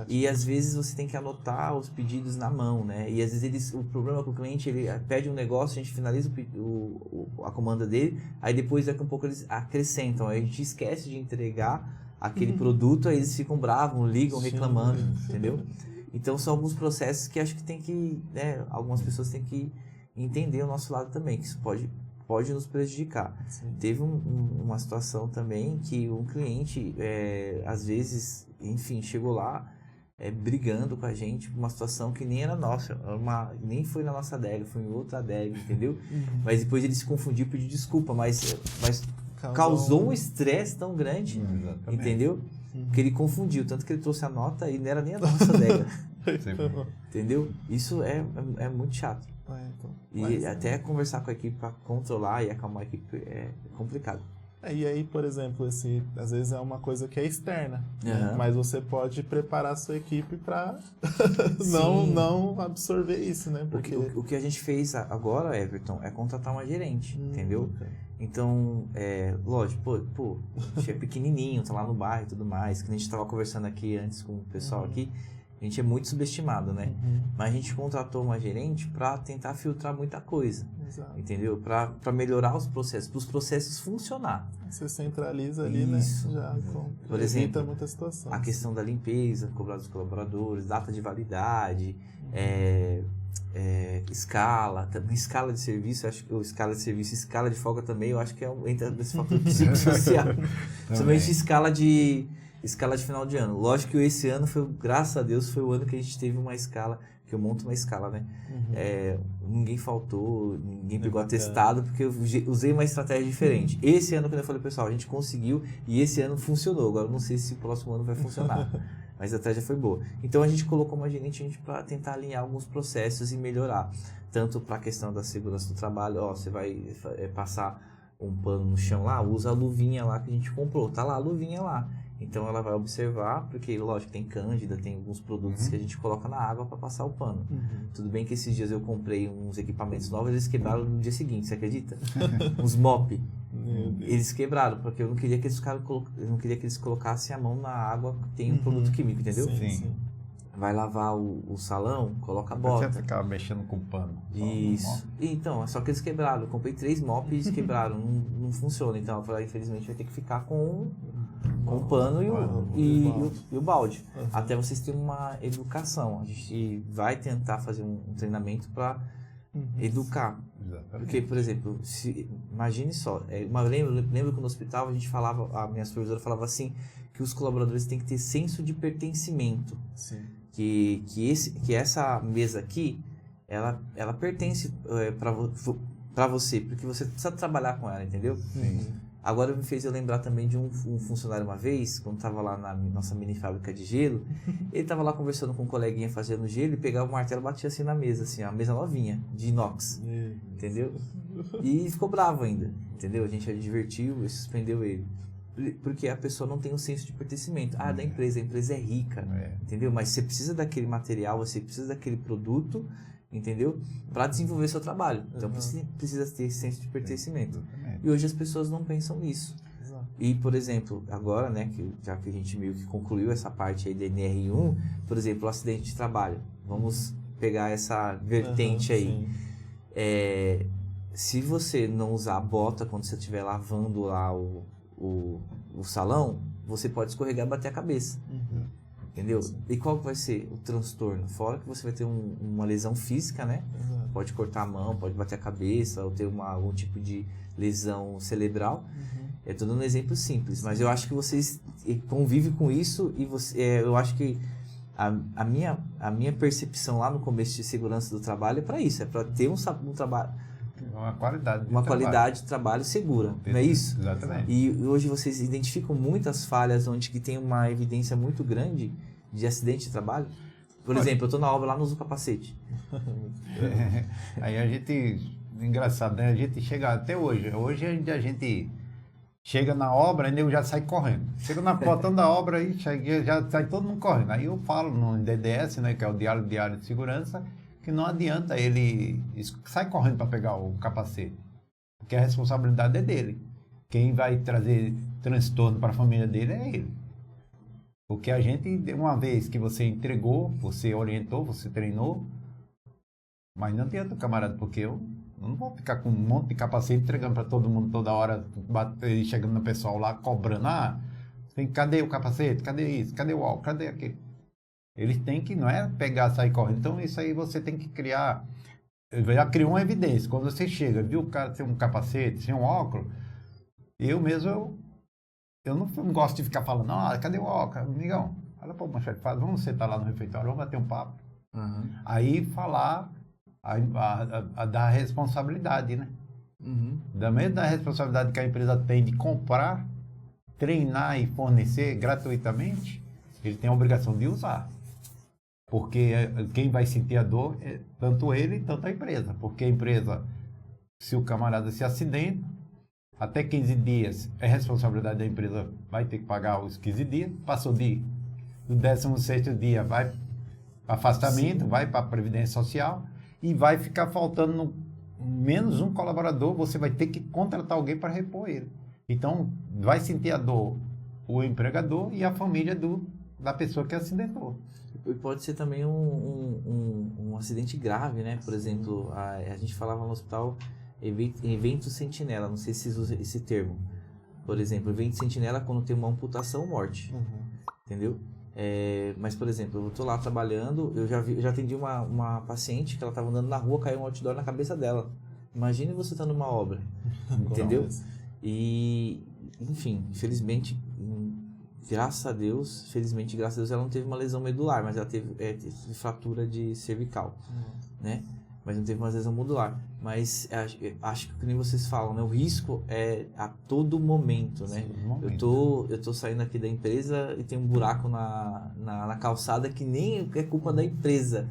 E às vezes você tem que anotar os pedidos na mão, né? E às vezes o problema é que o cliente ele pede um negócio, a gente finaliza a comanda dele, aí depois daqui a pouco eles acrescentam, aí a gente esquece de entregar aquele produto, aí eles ficam bravos, ligam, reclamando, entendeu? Então são alguns processos que acho que tem que, né, algumas pessoas têm que entender o nosso lado também, que isso pode nos prejudicar. Sim. Teve uma situação também que um cliente, às vezes, enfim, chegou lá brigando com a gente por uma situação que nem era nossa, nem foi na nossa adega, foi em outra adega, entendeu? Mas depois ele se confundiu e pediu desculpa, mas causou um estresse tão grande, entendeu? Porque ele confundiu, tanto que ele trouxe a nota e não era nem a nossa adega. Sim. Entendeu? Isso é muito chato. Então. E Mas, até conversar com a equipe para controlar e acalmar a equipe é complicado. E aí, por exemplo, às vezes é uma coisa que é externa, né? Uhum. Mas você pode preparar a sua equipe para Sim. não absorver isso, né? Porque o que a gente fez agora, Everton, é contratar uma gerente, entendeu? Então, lógico, pô, a gente é pequenininho, tá lá no bairro e tudo mais, que a gente tava conversando aqui antes com o pessoal aqui, a gente é muito subestimado, né? Mas a gente contratou uma gerente para tentar filtrar muita coisa, Exato. entendeu? Para melhorar os processos, para os processos funcionar. Você centraliza ali, Isso. né? Já Por evita exemplo, muita situação. a questão da limpeza, cobrar dos colaboradores, data de validade, escala de serviço, acho que escala de serviço, escala de folga também, eu acho que entra nesse fator psicossocial. Principalmente escala de final de ano. Lógico que esse ano foi, graças a Deus, foi o ano que a gente teve uma escala, que eu monto uma escala, né? Ninguém faltou, ninguém pegou atestado, porque eu usei uma estratégia diferente. Esse ano, quando eu falei, pessoal, a gente conseguiu e esse ano funcionou. Agora eu não sei se o próximo ano vai funcionar. Mas a estratégia foi boa. Então a gente colocou uma gerente para tentar alinhar alguns processos e melhorar. Tanto para a questão da segurança do trabalho, você vai passar um pano no chão lá, usa a luvinha lá que a gente comprou. Tá lá a luvinha lá. Então ela vai observar, porque lógico, tem cândida, tem alguns produtos que a gente coloca na água para passar o pano. Tudo bem que esses dias eu comprei uns equipamentos novos, eles quebraram no dia seguinte, você acredita? Uns mop. Eles quebraram, porque eu não queria que eles colocassem a mão na água que tem um produto químico, entendeu? Sim. Vai lavar o salão, coloca a bota. Você ficava mexendo com o pano. Isso. Então, só que eles quebraram. Eu comprei 3 mops e eles quebraram. não funciona. Então, eu falei, infelizmente, vai ter que ficar com o pano e o balde. Até vocês terem uma educação. A gente vai tentar fazer um treinamento para educar. Exatamente. Porque, por exemplo, imagine só. Lembro que no hospital a gente falava, a minha supervisora falava assim, que os colaboradores têm que ter senso de pertencimento. Sim. Que essa mesa aqui, ela pertence para você, porque você precisa trabalhar com ela, entendeu? Sim. Agora me fez eu lembrar também de um funcionário uma vez, quando estava lá na nossa mini fábrica de gelo, ele estava lá conversando com um coleguinha fazendo gelo e pegava o martelo e batia assim na mesa, assim, a mesa novinha, de inox, entendeu? E ficou bravo ainda, entendeu? A gente advertiu e suspendeu ele. Porque a pessoa não tem um senso de pertencimento. Da empresa, a empresa é rica, entendeu? Mas você precisa daquele material, você precisa daquele produto, entendeu? Para desenvolver seu trabalho. Então precisa ter esse senso de pertencimento. E hoje as pessoas não pensam nisso. Exato. E, por exemplo, agora, né, já que a gente meio que concluiu essa parte aí da NR1, por exemplo, o acidente de trabalho. Vamos pegar essa vertente aí. Se você não usar a bota quando você estiver lavando lá o salão, você pode escorregar e bater a cabeça. Entendeu? E qual vai ser o transtorno? Fora que você vai ter uma lesão física, né? Pode cortar a mão, pode bater a cabeça, ou ter algum tipo de lesão cerebral. Eu tô dando um exemplo simples, mas eu acho que vocês convivem com isso e eu acho que a minha percepção lá no começo de segurança do trabalho é para isso, é para ter um trabalho, uma qualidade de trabalho segura, não é isso? Exatamente. E hoje vocês identificam muitas falhas onde que tem uma evidência muito grande de acidente de trabalho? Por exemplo, eu estou na obra lá, não uso capacete. Aí a gente, engraçado, né? A gente chega até hoje. Hoje a gente chega na obra e eu já sai correndo. Chega na portão da obra aí já sai todo mundo correndo. Aí eu falo no DDS, né, que é o Diário de Segurança, que não adianta ele sai correndo para pegar o capacete, porque a responsabilidade é dele. Quem vai trazer transtorno para a família dele é ele. Porque a gente, uma vez que você entregou, você orientou, você treinou, mas não adianta, camarada, porque eu não vou ficar com um monte de capacete entregando para todo mundo toda hora, chegando no pessoal lá, cobrando, cadê o capacete, cadê isso, cadê o álcool, cadê aquilo? Eles têm que, não é pegar, sair correndo. Então, isso aí você tem que criar. Já criou uma evidência. Quando você chega, viu o cara sem um capacete, sem um óculos, eu mesmo, eu não gosto de ficar falando, cadê o óculos? Amigão, fala, pô, manchete, vamos sentar lá no refeitório, vamos bater um papo. Aí falar, da responsabilidade, né? Da mesma responsabilidade que a empresa tem de comprar treinar e fornecer gratuitamente, ele tem a obrigação de usar. Porque quem vai sentir a dor é tanto ele, tanto a empresa. Porque a empresa, se o camarada se acidenta, até 15 dias é responsabilidade da empresa, vai ter que pagar os 15 dias. Passou do 16º dia, vai para afastamento, vai para a Previdência Social e vai ficar faltando menos um colaborador, você vai ter que contratar alguém para repor ele. Então, vai sentir a dor o empregador e a família da pessoa que acidentou. E pode ser também um acidente grave, né? Por exemplo, a gente falava no hospital evento sentinela, não sei se usa esse termo. Por exemplo, evento sentinela quando tem uma amputação ou morte, entendeu? Mas, por exemplo, eu estou lá trabalhando, eu já atendi uma paciente que ela estava andando na rua, caiu um outdoor na cabeça dela. Imagine você estando numa obra, entendeu? E, enfim, infelizmente, graças a Deus, ela não teve uma lesão medular, mas ela teve fratura de cervical, né? Mas não teve uma lesão medular. Mas acho que nem vocês falam, né? O risco é a todo momento, né? Eu tô saindo aqui da empresa e tem um buraco na calçada que nem é culpa da empresa.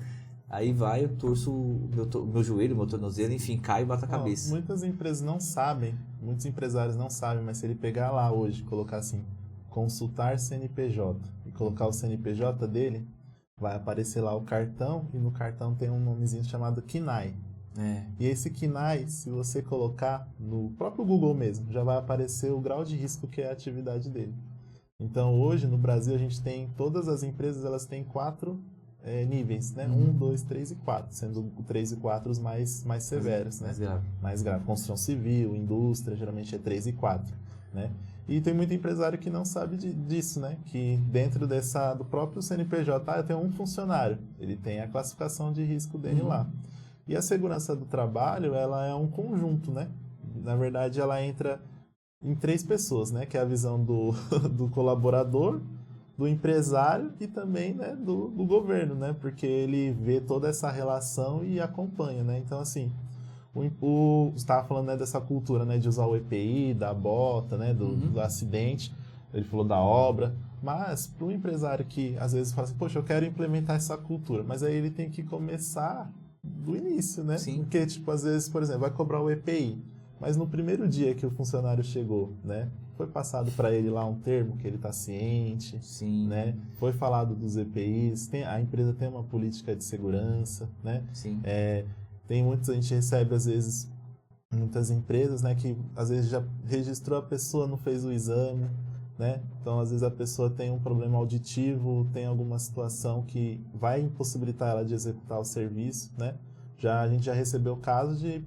Aí eu torço meu joelho, meu tornozelo, enfim, cai e bate a cabeça. Muitas empresas não sabem, muitos empresários não sabem, mas se ele pegar lá hoje, colocar assim, consultar CNPJ e colocar o CNPJ dele, vai aparecer lá o cartão e no cartão tem um nomezinho chamado KNAI. E esse KNAI, se você colocar no próprio Google mesmo, já vai aparecer o grau de risco que é a atividade dele. Então hoje no Brasil a gente tem, todas as empresas elas têm 4 níveis, né? 1, 2, 3 e 4, sendo o 3 e 4 os mais severos, né? Mais grave. Construção civil, indústria, geralmente é 3 e 4, né? E tem muito empresário que não sabe disso, né? Que dentro do próprio CNPJ, eu tenho um funcionário, ele tem a classificação de risco dele lá. E a segurança do trabalho, ela é um conjunto, né? Na verdade, ela entra em 3 pessoas, né? Que é a visão do colaborador, do empresário e também, né, do governo, né? Porque ele vê toda essa relação e acompanha, né? Então, assim, você estava falando, né, dessa cultura, né, de usar o EPI, da bota, né, do acidente, ele falou da obra, mas para o empresário que às vezes fala assim, poxa, eu quero implementar essa cultura, mas aí ele tem que começar do início, né? Sim. Porque, tipo, às vezes, por exemplo, vai cobrar o EPI, mas no primeiro dia que o funcionário chegou, né, foi passado para ele lá um termo que ele está ciente, Sim. né? Foi falado dos EPIs, a empresa tem uma política de segurança, né? Sim. A gente recebe às vezes muitas empresas, né, que às vezes já registrou a pessoa, não fez o exame, né? Então às vezes a pessoa tem um problema auditivo, tem alguma situação que vai impossibilitar ela de executar o serviço, né? A gente já recebeu casos de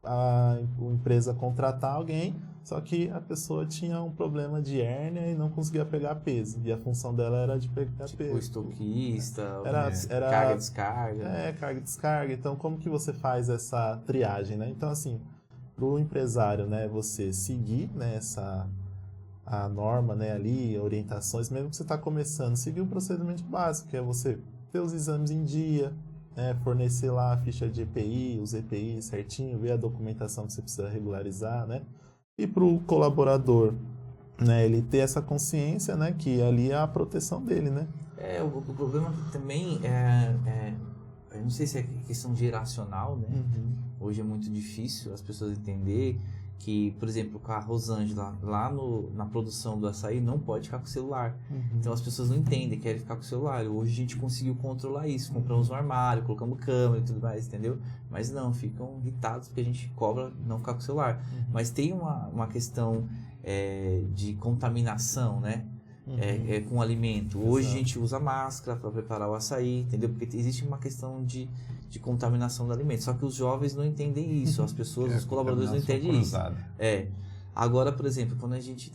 a empresa contratar alguém, só que a pessoa tinha um problema de hérnia e não conseguia pegar peso. E a função dela era de pegar peso. O estoquista, era carga e descarga. Carga e descarga. Então, como que você faz essa triagem, né? Então, assim, para o empresário, né, você seguir, né, a norma, né, ali, orientações, mesmo que você está começando, seguir o procedimento básico, que é você ter os exames em dia, né, fornecer lá a ficha de EPI, os EPIs certinho, ver a documentação que você precisa regularizar, né? E para o colaborador, né, ele ter essa consciência, né, que ali é a proteção dele, né? O problema também eu não sei se é questão geracional, né? Hoje é muito difícil as pessoas entenderem que, por exemplo, com a Rosângela, lá na produção do açaí, não pode ficar com o celular. Então as pessoas não entendem, querem ficar com o celular. Hoje a gente conseguiu controlar isso, compramos um armário, colocamos câmera e tudo mais, entendeu? Mas não, ficam irritados porque a gente cobra não ficar com o celular. Mas tem uma questão de contaminação, né? Com o alimento. Hoje a gente usa máscara para preparar o açaí, entendeu? Porque existe uma questão de contaminação do alimento. Só que os jovens não entendem isso, as pessoas, os colaboradores não entendem isso. Agora, por exemplo, quando a gente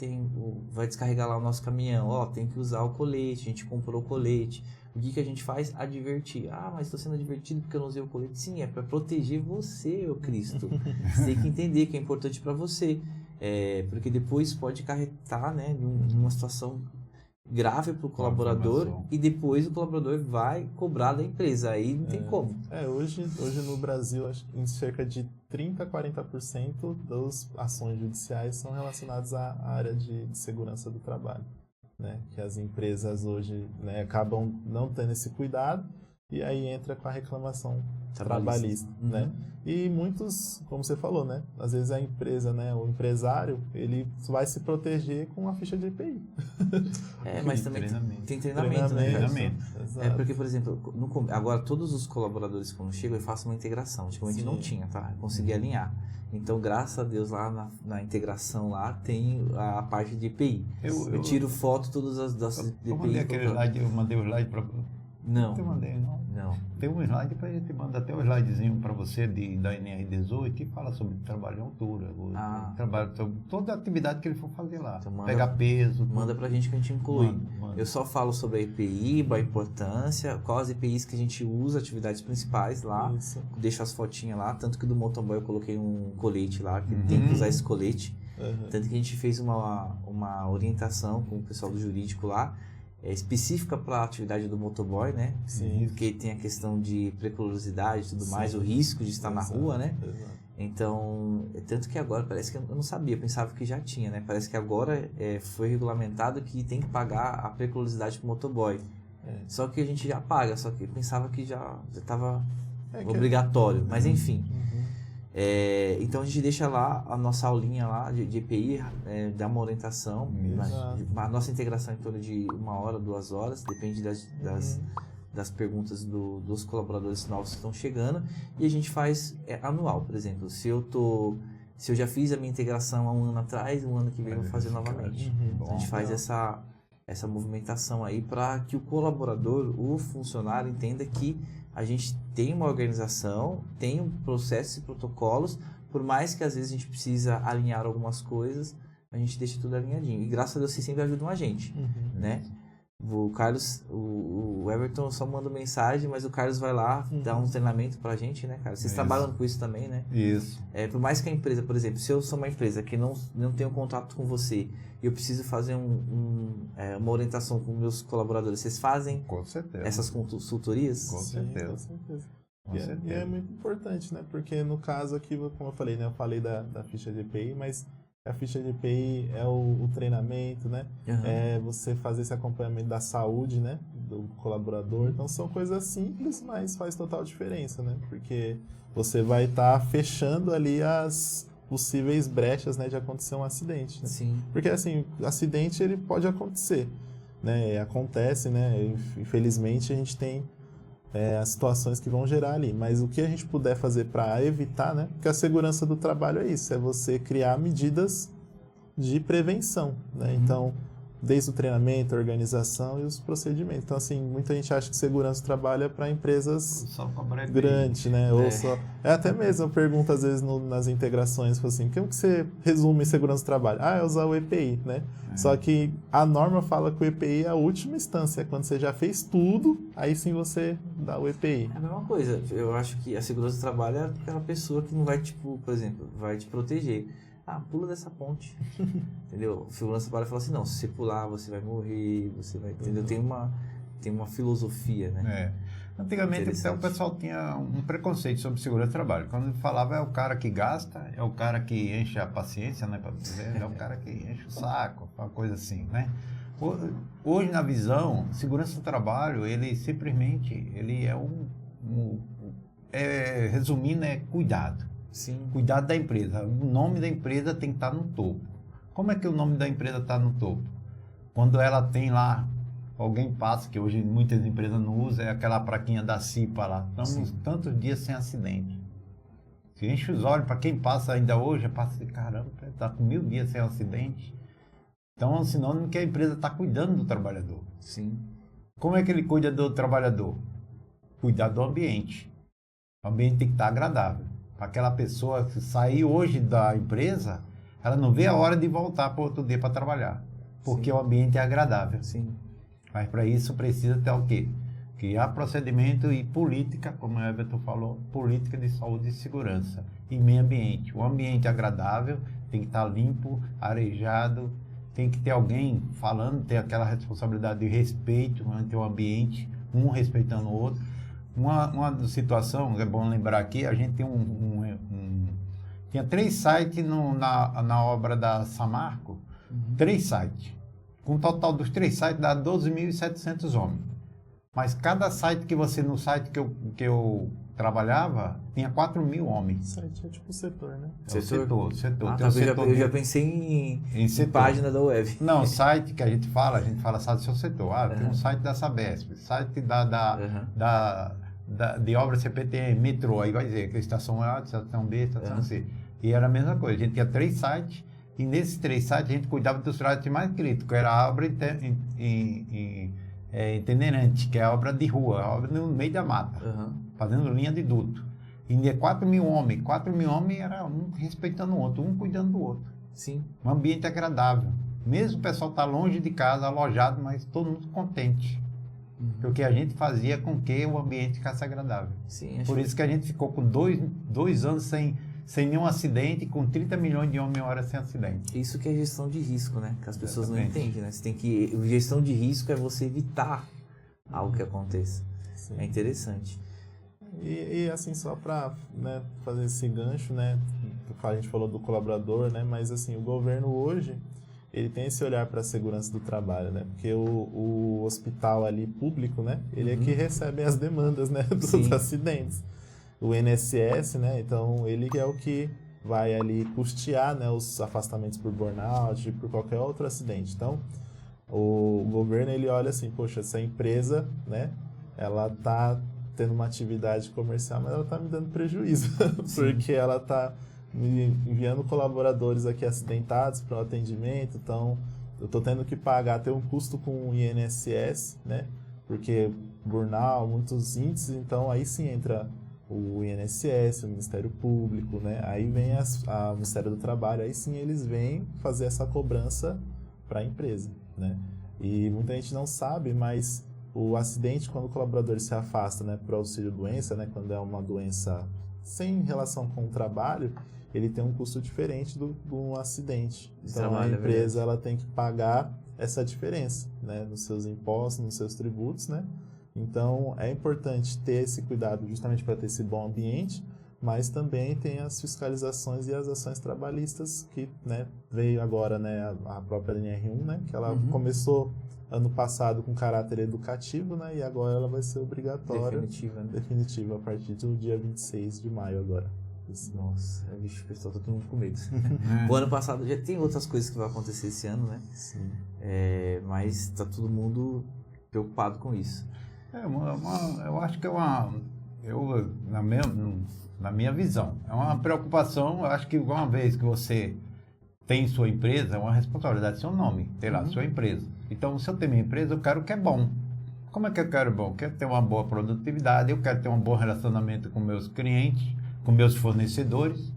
vai descarregar lá o nosso caminhão, tem que usar o colete, a gente comprou o colete. O que a gente faz? Advertir. Mas estou sendo advertido porque eu não usei o colete. Sim, é para proteger você, ô Cristo. Você tem que entender que é importante para você. Porque depois pode acarretar, né, numa situação grave para o colaborador informação. e depois o colaborador vai cobrar da empresa. Aí não tem como. Hoje no Brasil, acho que em cerca de 30% a 40% das ações judiciais são relacionadas à área de segurança do trabalho, né? Que as empresas hoje, né, acabam não tendo esse cuidado e aí entra com a reclamação trabalhista, né? E muitos, como você falou, né? Às vezes a empresa, né, o empresário, ele vai se proteger com a ficha de EPI. Mas também tem treinamento, né? Exato. Porque, por exemplo, agora todos os colaboradores quando chegam, eu faço uma integração. Antigamente não tinha, tá? Eu consegui alinhar. Então, graças a Deus, lá na integração lá tem a parte de EPI. Eu tiro foto todas das EPI. Eu mandei aquele slide, eu mandei o slide para... Não. Eu mandei, não. Tem um slide para a gente manda até um slidezinho para você da NR18 que fala sobre trabalho em altura, trabalho sobre toda a atividade que ele for fazer lá. Então pegar peso. Manda pra gente que a gente inclui. Manda. Eu só falo sobre a EPI, a importância, quais EPIs que a gente usa, atividades principais lá. Isso. Deixo as fotinhas lá, tanto que do motoboy eu coloquei um colete lá, que tem que usar esse colete. Tanto que a gente fez uma orientação com o pessoal do jurídico lá, específica para a atividade do motoboy, né? Sim. Porque tem a questão de preclurosidade e tudo mais, o risco de estar na rua, né? Exato. Então, tanto que agora, parece que eu não sabia, eu pensava que já tinha, né? Parece que agora foi regulamentado que tem que pagar a preclurosidade para o motoboy. Só que a gente já paga, só que eu pensava que já estava obrigatório, mas enfim. Então a gente deixa lá a nossa aulinha lá de EPI, dá uma orientação, a nossa integração em torno de 1 hora, 2 horas, depende das perguntas dos colaboradores novos que estão chegando, e a gente faz anual, por exemplo, se eu já fiz a minha integração há 1 ano atrás, 1 ano que vem eu vou fazer novamente. Então a gente faz essa movimentação aí para que o colaborador, o funcionário entenda que a gente tem uma organização, tem um processo e protocolos, por mais que às vezes a gente precisa alinhar algumas coisas, a gente deixa tudo alinhadinho. E graças a Deus vocês sempre ajudam a gente, né? O Carlos, o Everton só manda mensagem, mas o Carlos vai lá, dá um treinamento pra gente, né, cara? Vocês trabalham com isso também, né? Isso. Por mais que a empresa, por exemplo, se eu sou uma empresa que não tenho contato com você e eu preciso fazer uma orientação com meus colaboradores, vocês fazem Com certeza. essas consultorias? Com certeza. Com certeza. Com certeza. E é muito importante, né? Porque no caso aqui, como eu falei, né? Eu falei da ficha de EPI, mas a ficha de EPI é o treinamento, né? É você fazer esse acompanhamento da saúde, né? Do colaborador. Então são coisas simples, mas faz total diferença, né? Porque você vai estar fechando ali as possíveis brechas, né? De acontecer um acidente, né? Sim. Porque assim, acidente ele pode acontecer, né? Acontece, né? Infelizmente a gente tem as situações que vão gerar ali, mas o que a gente puder fazer para evitar, né? Porque a segurança do trabalho é isso, é você criar medidas de prevenção, né? Então, desde o treinamento, a organização e os procedimentos. Então, assim, muita gente acha que segurança do trabalho é para empresas grandes, né? Ou só... até mesmo, eu pergunto às vezes nas integrações, assim, como que você resume segurança do trabalho? É usar o EPI, né? Só que a norma fala que o EPI é a última instância, quando você já fez tudo, aí sim você dá o EPI. É a mesma coisa, eu acho que a segurança do trabalho é aquela pessoa que não vai, por exemplo, vai te proteger. Pula dessa ponte, entendeu? O segurança do trabalho fala assim, não, se você pular, você vai morrer, você vai, entendeu? Tem uma filosofia, né? Antigamente o pessoal tinha um preconceito sobre segurança do trabalho. Quando falava é o cara que gasta, é o cara que enche a paciência, né, para dizer, é o cara que enche o saco, uma coisa assim, né? Hoje na visão, segurança do trabalho, ele simplesmente, ele é resumindo, é cuidado. Sim. Cuidado da empresa. O nome da empresa tem que estar no topo. Como é que o nome da empresa está no topo? Quando ela tem lá, alguém passa, que hoje muitas empresas não usam, é aquela plaquinha da CIPA lá. Estamos tantos dias sem acidente. Se enche os olhos, para quem passa ainda hoje, passa assim, caramba, está com 1000 dias sem acidente. Então é um sinônimo que a empresa está cuidando do trabalhador. Sim. Como é que ele cuida do trabalhador? Cuidar do ambiente. O ambiente tem que estar agradável. Aquela pessoa que sair hoje da empresa, ela não vê a hora de voltar para outro dia para trabalhar, porque o ambiente é agradável. Sim. Mas para isso precisa ter o quê? Criar procedimento e política, como o Everton falou, política de saúde e segurança e meio ambiente. O ambiente agradável tem que estar limpo, arejado tem que ter alguém falando, ter aquela responsabilidade de respeito ante o ambiente, um respeitando o outro. Uma situação, é bom lembrar aqui, a gente tem tinha 3 sites na obra da Samarco, 3 sites. Com o total dos 3 sites dá 12.700 homens. Mas cada site no site que eu trabalhava, tinha 4.000 homens. O site é tipo o setor, né? É o setor. Ah, Tem o setor eu já pensei em setor. página da web. Não, site que a gente fala site do seu setor. Tem um site da Sabesp, site de obra CPTM, metrô, aí vai dizer que a estação A, estação B, estação C. E era a mesma coisa, a gente tinha 3 sites, e nesses 3 sites a gente cuidava dos sites mais críticos, era a obra itinerante, que é a obra de rua, a obra no meio da mata, fazendo linha de duto. E tinha 4.000 homens, 4.000 homens era um respeitando o outro, um cuidando do outro. Sim. Um ambiente agradável. Mesmo o pessoal tá longe de casa, alojado, mas todo mundo contente. Porque a gente fazia com que o ambiente ficasse agradável. Sim, Por isso que a gente ficou com 2 anos sem nenhum acidente, com 30 milhões de homem-hora sem acidente. Isso que é gestão de risco, né? Que as pessoas Exatamente. não entendem, né? Você tem que... Gestão de risco é você evitar algo que aconteça. Sim. É interessante. E assim, só para fazer esse gancho, né? A gente falou do colaborador, né? Mas assim, o governo hoje, ele tem esse olhar para a segurança do trabalho, né? Porque o hospital ali público, né? Ele é que recebe as demandas, né? Dos acidentes. O INSS, né? Então, ele é o que vai ali custear, né? Os afastamentos por burnout, por qualquer outro acidente. Então, o governo, ele olha assim, poxa, essa empresa, né? Ela tá tendo uma atividade comercial, mas ela tá me dando prejuízo. Porque ela tá me enviando colaboradores aqui acidentados para o atendimento, então eu estou tendo que pagar, ter um custo com o INSS, né? Porque burnout, muitos índices, então aí sim entra o INSS, o Ministério Público, né? Aí vem o Ministério do Trabalho, aí sim eles vêm fazer essa cobrança para a empresa, né? E muita gente não sabe, mas o acidente, quando o colaborador se afasta, né, para o auxílio-doença, né, quando é uma doença sem relação com o trabalho, ele tem um custo diferente do acidente. Então a empresa ela tem que pagar essa diferença, né, nos seus impostos, nos seus tributos, né? Então é importante ter esse cuidado justamente para ter esse bom ambiente, mas também tem as fiscalizações e as ações trabalhistas que, né, veio agora, né, a própria NR1, né, que ela começou ano passado com caráter educativo, né, e agora ela vai ser obrigatória, definitiva a partir do dia 26 de maio agora. Nossa, bicho, o pessoal tá todo mundo com medo. O ano passado já tem outras coisas que vão acontecer esse ano, né? Sim. Mas tá todo mundo preocupado com isso. Eu acho que na minha visão, é uma preocupação. Eu acho que uma vez que você tem sua empresa, é uma responsabilidade, seu nome, tem lá, sua empresa. Então, se eu tenho minha empresa, eu quero o que é bom. Como é que eu quero bom? Eu quero ter uma boa produtividade, eu quero ter um bom relacionamento com meus clientes, com meus fornecedores.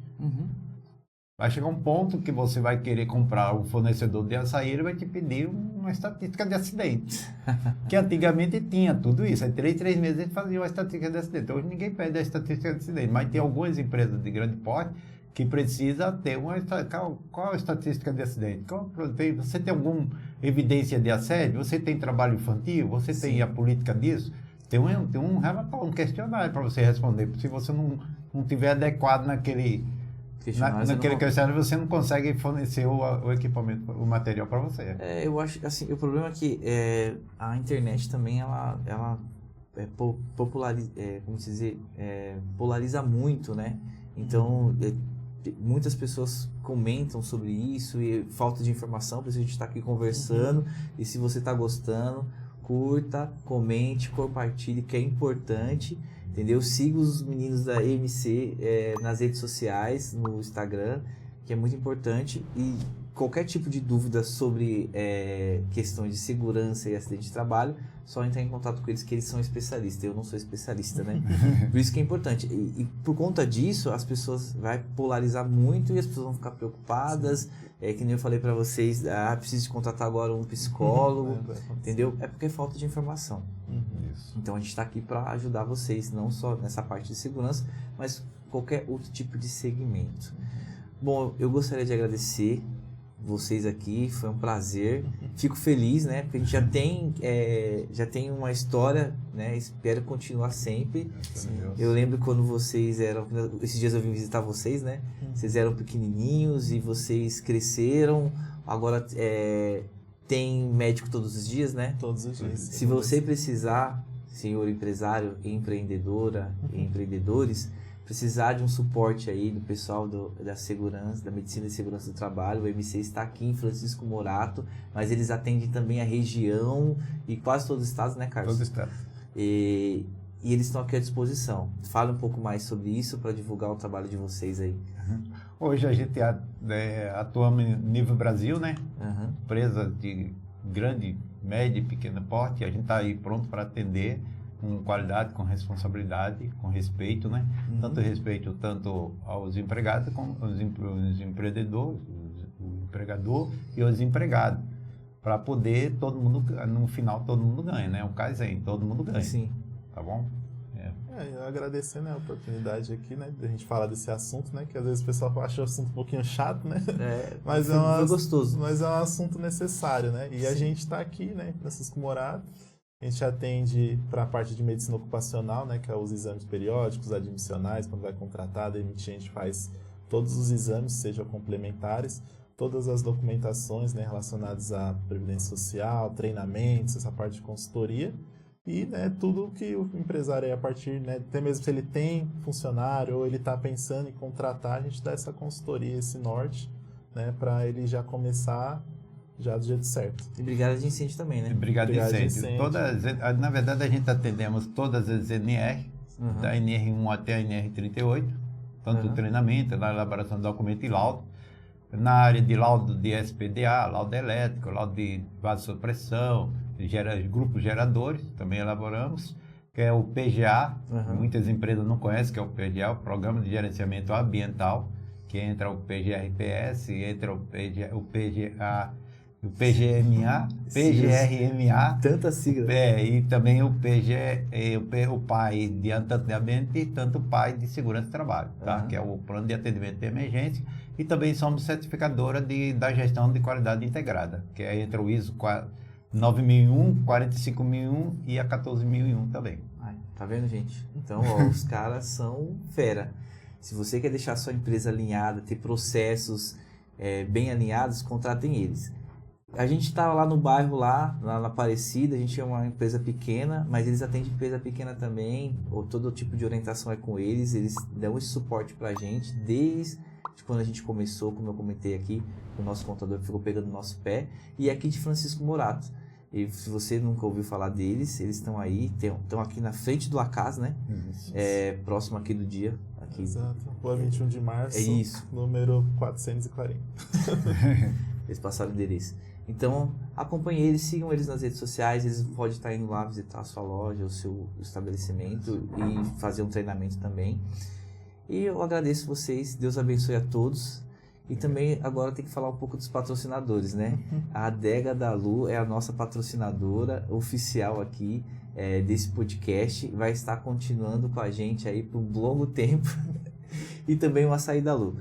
Vai chegar um ponto que você vai querer comprar um fornecedor de açaí, ele vai te pedir uma estatística de acidente. Que antigamente tinha tudo isso. Aí 3 meses a gente fazia uma estatística de acidente. Hoje ninguém pede a estatística de acidente, mas tem algumas empresas de grande porte que precisa ter uma... Qual a estatística de acidente? Você tem alguma evidência de assédio? Você tem trabalho infantil? Você tem a política disso? Tem um relatório, um questionário para você responder. Se você não tiver adequado naquele questionário, você não consegue fornecer o equipamento, o material para você. Eu acho, assim, o problema é que a internet também, ela polariza muito, né? Então, muitas pessoas comentam sobre isso e falta de informação, por isso a gente está aqui conversando. E se você está gostando, curta, comente, compartilhe, que é importante, entendeu? Siga os meninos da EMC nas redes sociais, no Instagram, que é muito importante. E qualquer tipo de dúvida sobre questões de segurança e acidente de trabalho, só entrar em contato com eles, que eles são especialistas. Eu não sou especialista, né? Por isso que é importante. E por conta disso, as pessoas vai polarizar muito e as pessoas vão ficar preocupadas. Que nem eu falei para vocês, preciso de contratar agora um psicólogo, entendeu? É porque é falta de informação. Então a gente está aqui para ajudar vocês, não só nessa parte de segurança, mas qualquer outro tipo de segmento. Bom, eu gostaria de agradecer, vocês aqui, foi um prazer. Fico feliz, né? Porque a gente já tem uma história, né? Espero continuar sempre. Eu lembro quando vocês eram... Esses dias eu vim visitar vocês, né? Vocês eram pequenininhos e vocês cresceram. Agora tem médico todos os dias, né? Todos os dias. Se você precisar, senhor empresário, empreendedora e empreendedores, precisar de um suporte aí do pessoal da segurança, da medicina e segurança do trabalho, o MC está aqui em Francisco Morato, mas eles atendem também a região e quase todos os estados, né, Carlos? Todos os estados. E eles estão aqui à disposição. Fala um pouco mais sobre isso para divulgar o trabalho de vocês aí. Hoje a gente atuamos em nível Brasil, né? Empresa de grande, média e pequeno porte, a gente está aí pronto para atender com qualidade, com responsabilidade, com respeito, né? Tanto respeito aos empregados como aos empreendedores, o empregador e os empregados, para poder todo mundo, no final todo mundo ganha, né? O Kaizen, todo mundo ganha. Sim. Tá bom? Eu agradecer, né, a oportunidade aqui, né, de a gente falar desse assunto, né, que às vezes o pessoal acha o assunto um pouquinho chato, né, mas foi gostoso. Mas é um assunto necessário, né, e Sim. a gente está aqui, né, em Francisco Morato, a gente atende para a parte de medicina ocupacional, né, que é os exames periódicos, admissionais, quando vai contratar, demitir, a gente faz todos os exames, sejam complementares, todas as documentações, né, relacionadas à previdência social, treinamentos, essa parte de consultoria. E, né, tudo que o empresário aí, a partir, né, até mesmo se ele tem funcionário ou ele está pensando em contratar, a gente dá essa consultoria, esse norte, né, para ele já começar já do jeito certo. E Brigada de Incêndio também, né? Brigada de Incêndio. Na verdade, a gente atendemos todas as NR, da NR1 até a NR38, tanto o treinamento, na elaboração do documento e laudo, na área de laudo de SPDA, laudo elétrico, laudo de vasopressão, grupos geradores, também elaboramos, que é o PGA, muitas empresas não conhecem, que é o PGA, o Programa de Gerenciamento Ambiental, que entra o PGRPS, entra o PGA, o PGMA, PGRMA, tanta sigla. E também o o PAI de Ambiente e tanto o PAI de Segurança do Trabalho, tá? Que é o Plano de Atendimento de Emergência, e também somos certificadora da Gestão de Qualidade Integrada, que é entre o ISO 9001, 45001 e a 14001 também. Tá vendo, gente? Então, ó, os caras são fera. Se você quer deixar sua empresa alinhada, ter processos bem alinhados, contratem eles. A gente está lá no bairro, lá na Aparecida, a gente é uma empresa pequena, mas eles atendem empresa pequena também, ou todo tipo de orientação é com eles dão esse suporte pra gente, desde quando a gente começou, como eu comentei aqui, o nosso contador ficou pegando o nosso pé, e aqui de Francisco Morato. E se você nunca ouviu falar deles, eles estão aí, estão aqui na frente do Acas, né? Próximo aqui do dia. Aqui. Exato, Rua 21 de Março, número 440. Eles passaram o endereço. Então, acompanhe eles, sigam eles nas redes sociais, eles podem estar indo lá visitar a sua loja, o seu estabelecimento e fazer um treinamento também. E eu agradeço vocês, Deus abençoe a todos. E também agora tem que falar um pouco dos patrocinadores, né? A Adega da Lu é a nossa patrocinadora oficial aqui desse podcast, vai estar continuando com a gente aí por um longo tempo. E também o Açaí da Lu.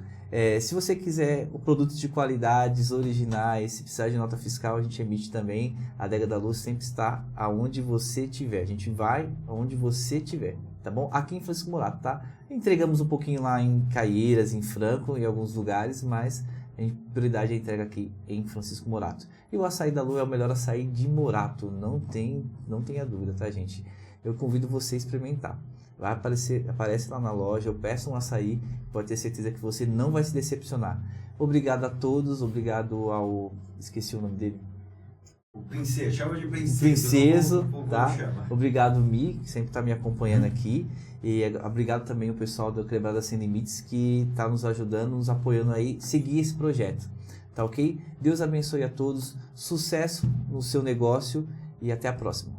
Se você quiser produtos de qualidades, originais, se precisar de nota fiscal, a gente emite também. A Adega da Luz sempre está aonde você estiver. A gente vai aonde você estiver, tá bom? Aqui em Francisco Morato, tá? Entregamos um pouquinho lá em Caieiras, em Franco, em alguns lugares, mas a prioridade é a entrega aqui em Francisco Morato. E o Açaí da Lu é o melhor açaí de Morato, não tenha dúvida, tá, gente? Eu convido você a experimentar. Vai aparece lá na loja, eu peço um açaí, pode ter certeza que você não vai se decepcionar. Obrigado a todos, obrigado ao... esqueci o nome dele. O Princeso, chama de Princeso. Princeso, tá? Chama. Obrigado, Mi, que sempre está me acompanhando aqui. E obrigado também ao pessoal do Quebrada Sem Limites, que está nos ajudando, nos apoiando aí, seguir esse projeto. Tá ok? Deus abençoe a todos, sucesso no seu negócio e até a próxima.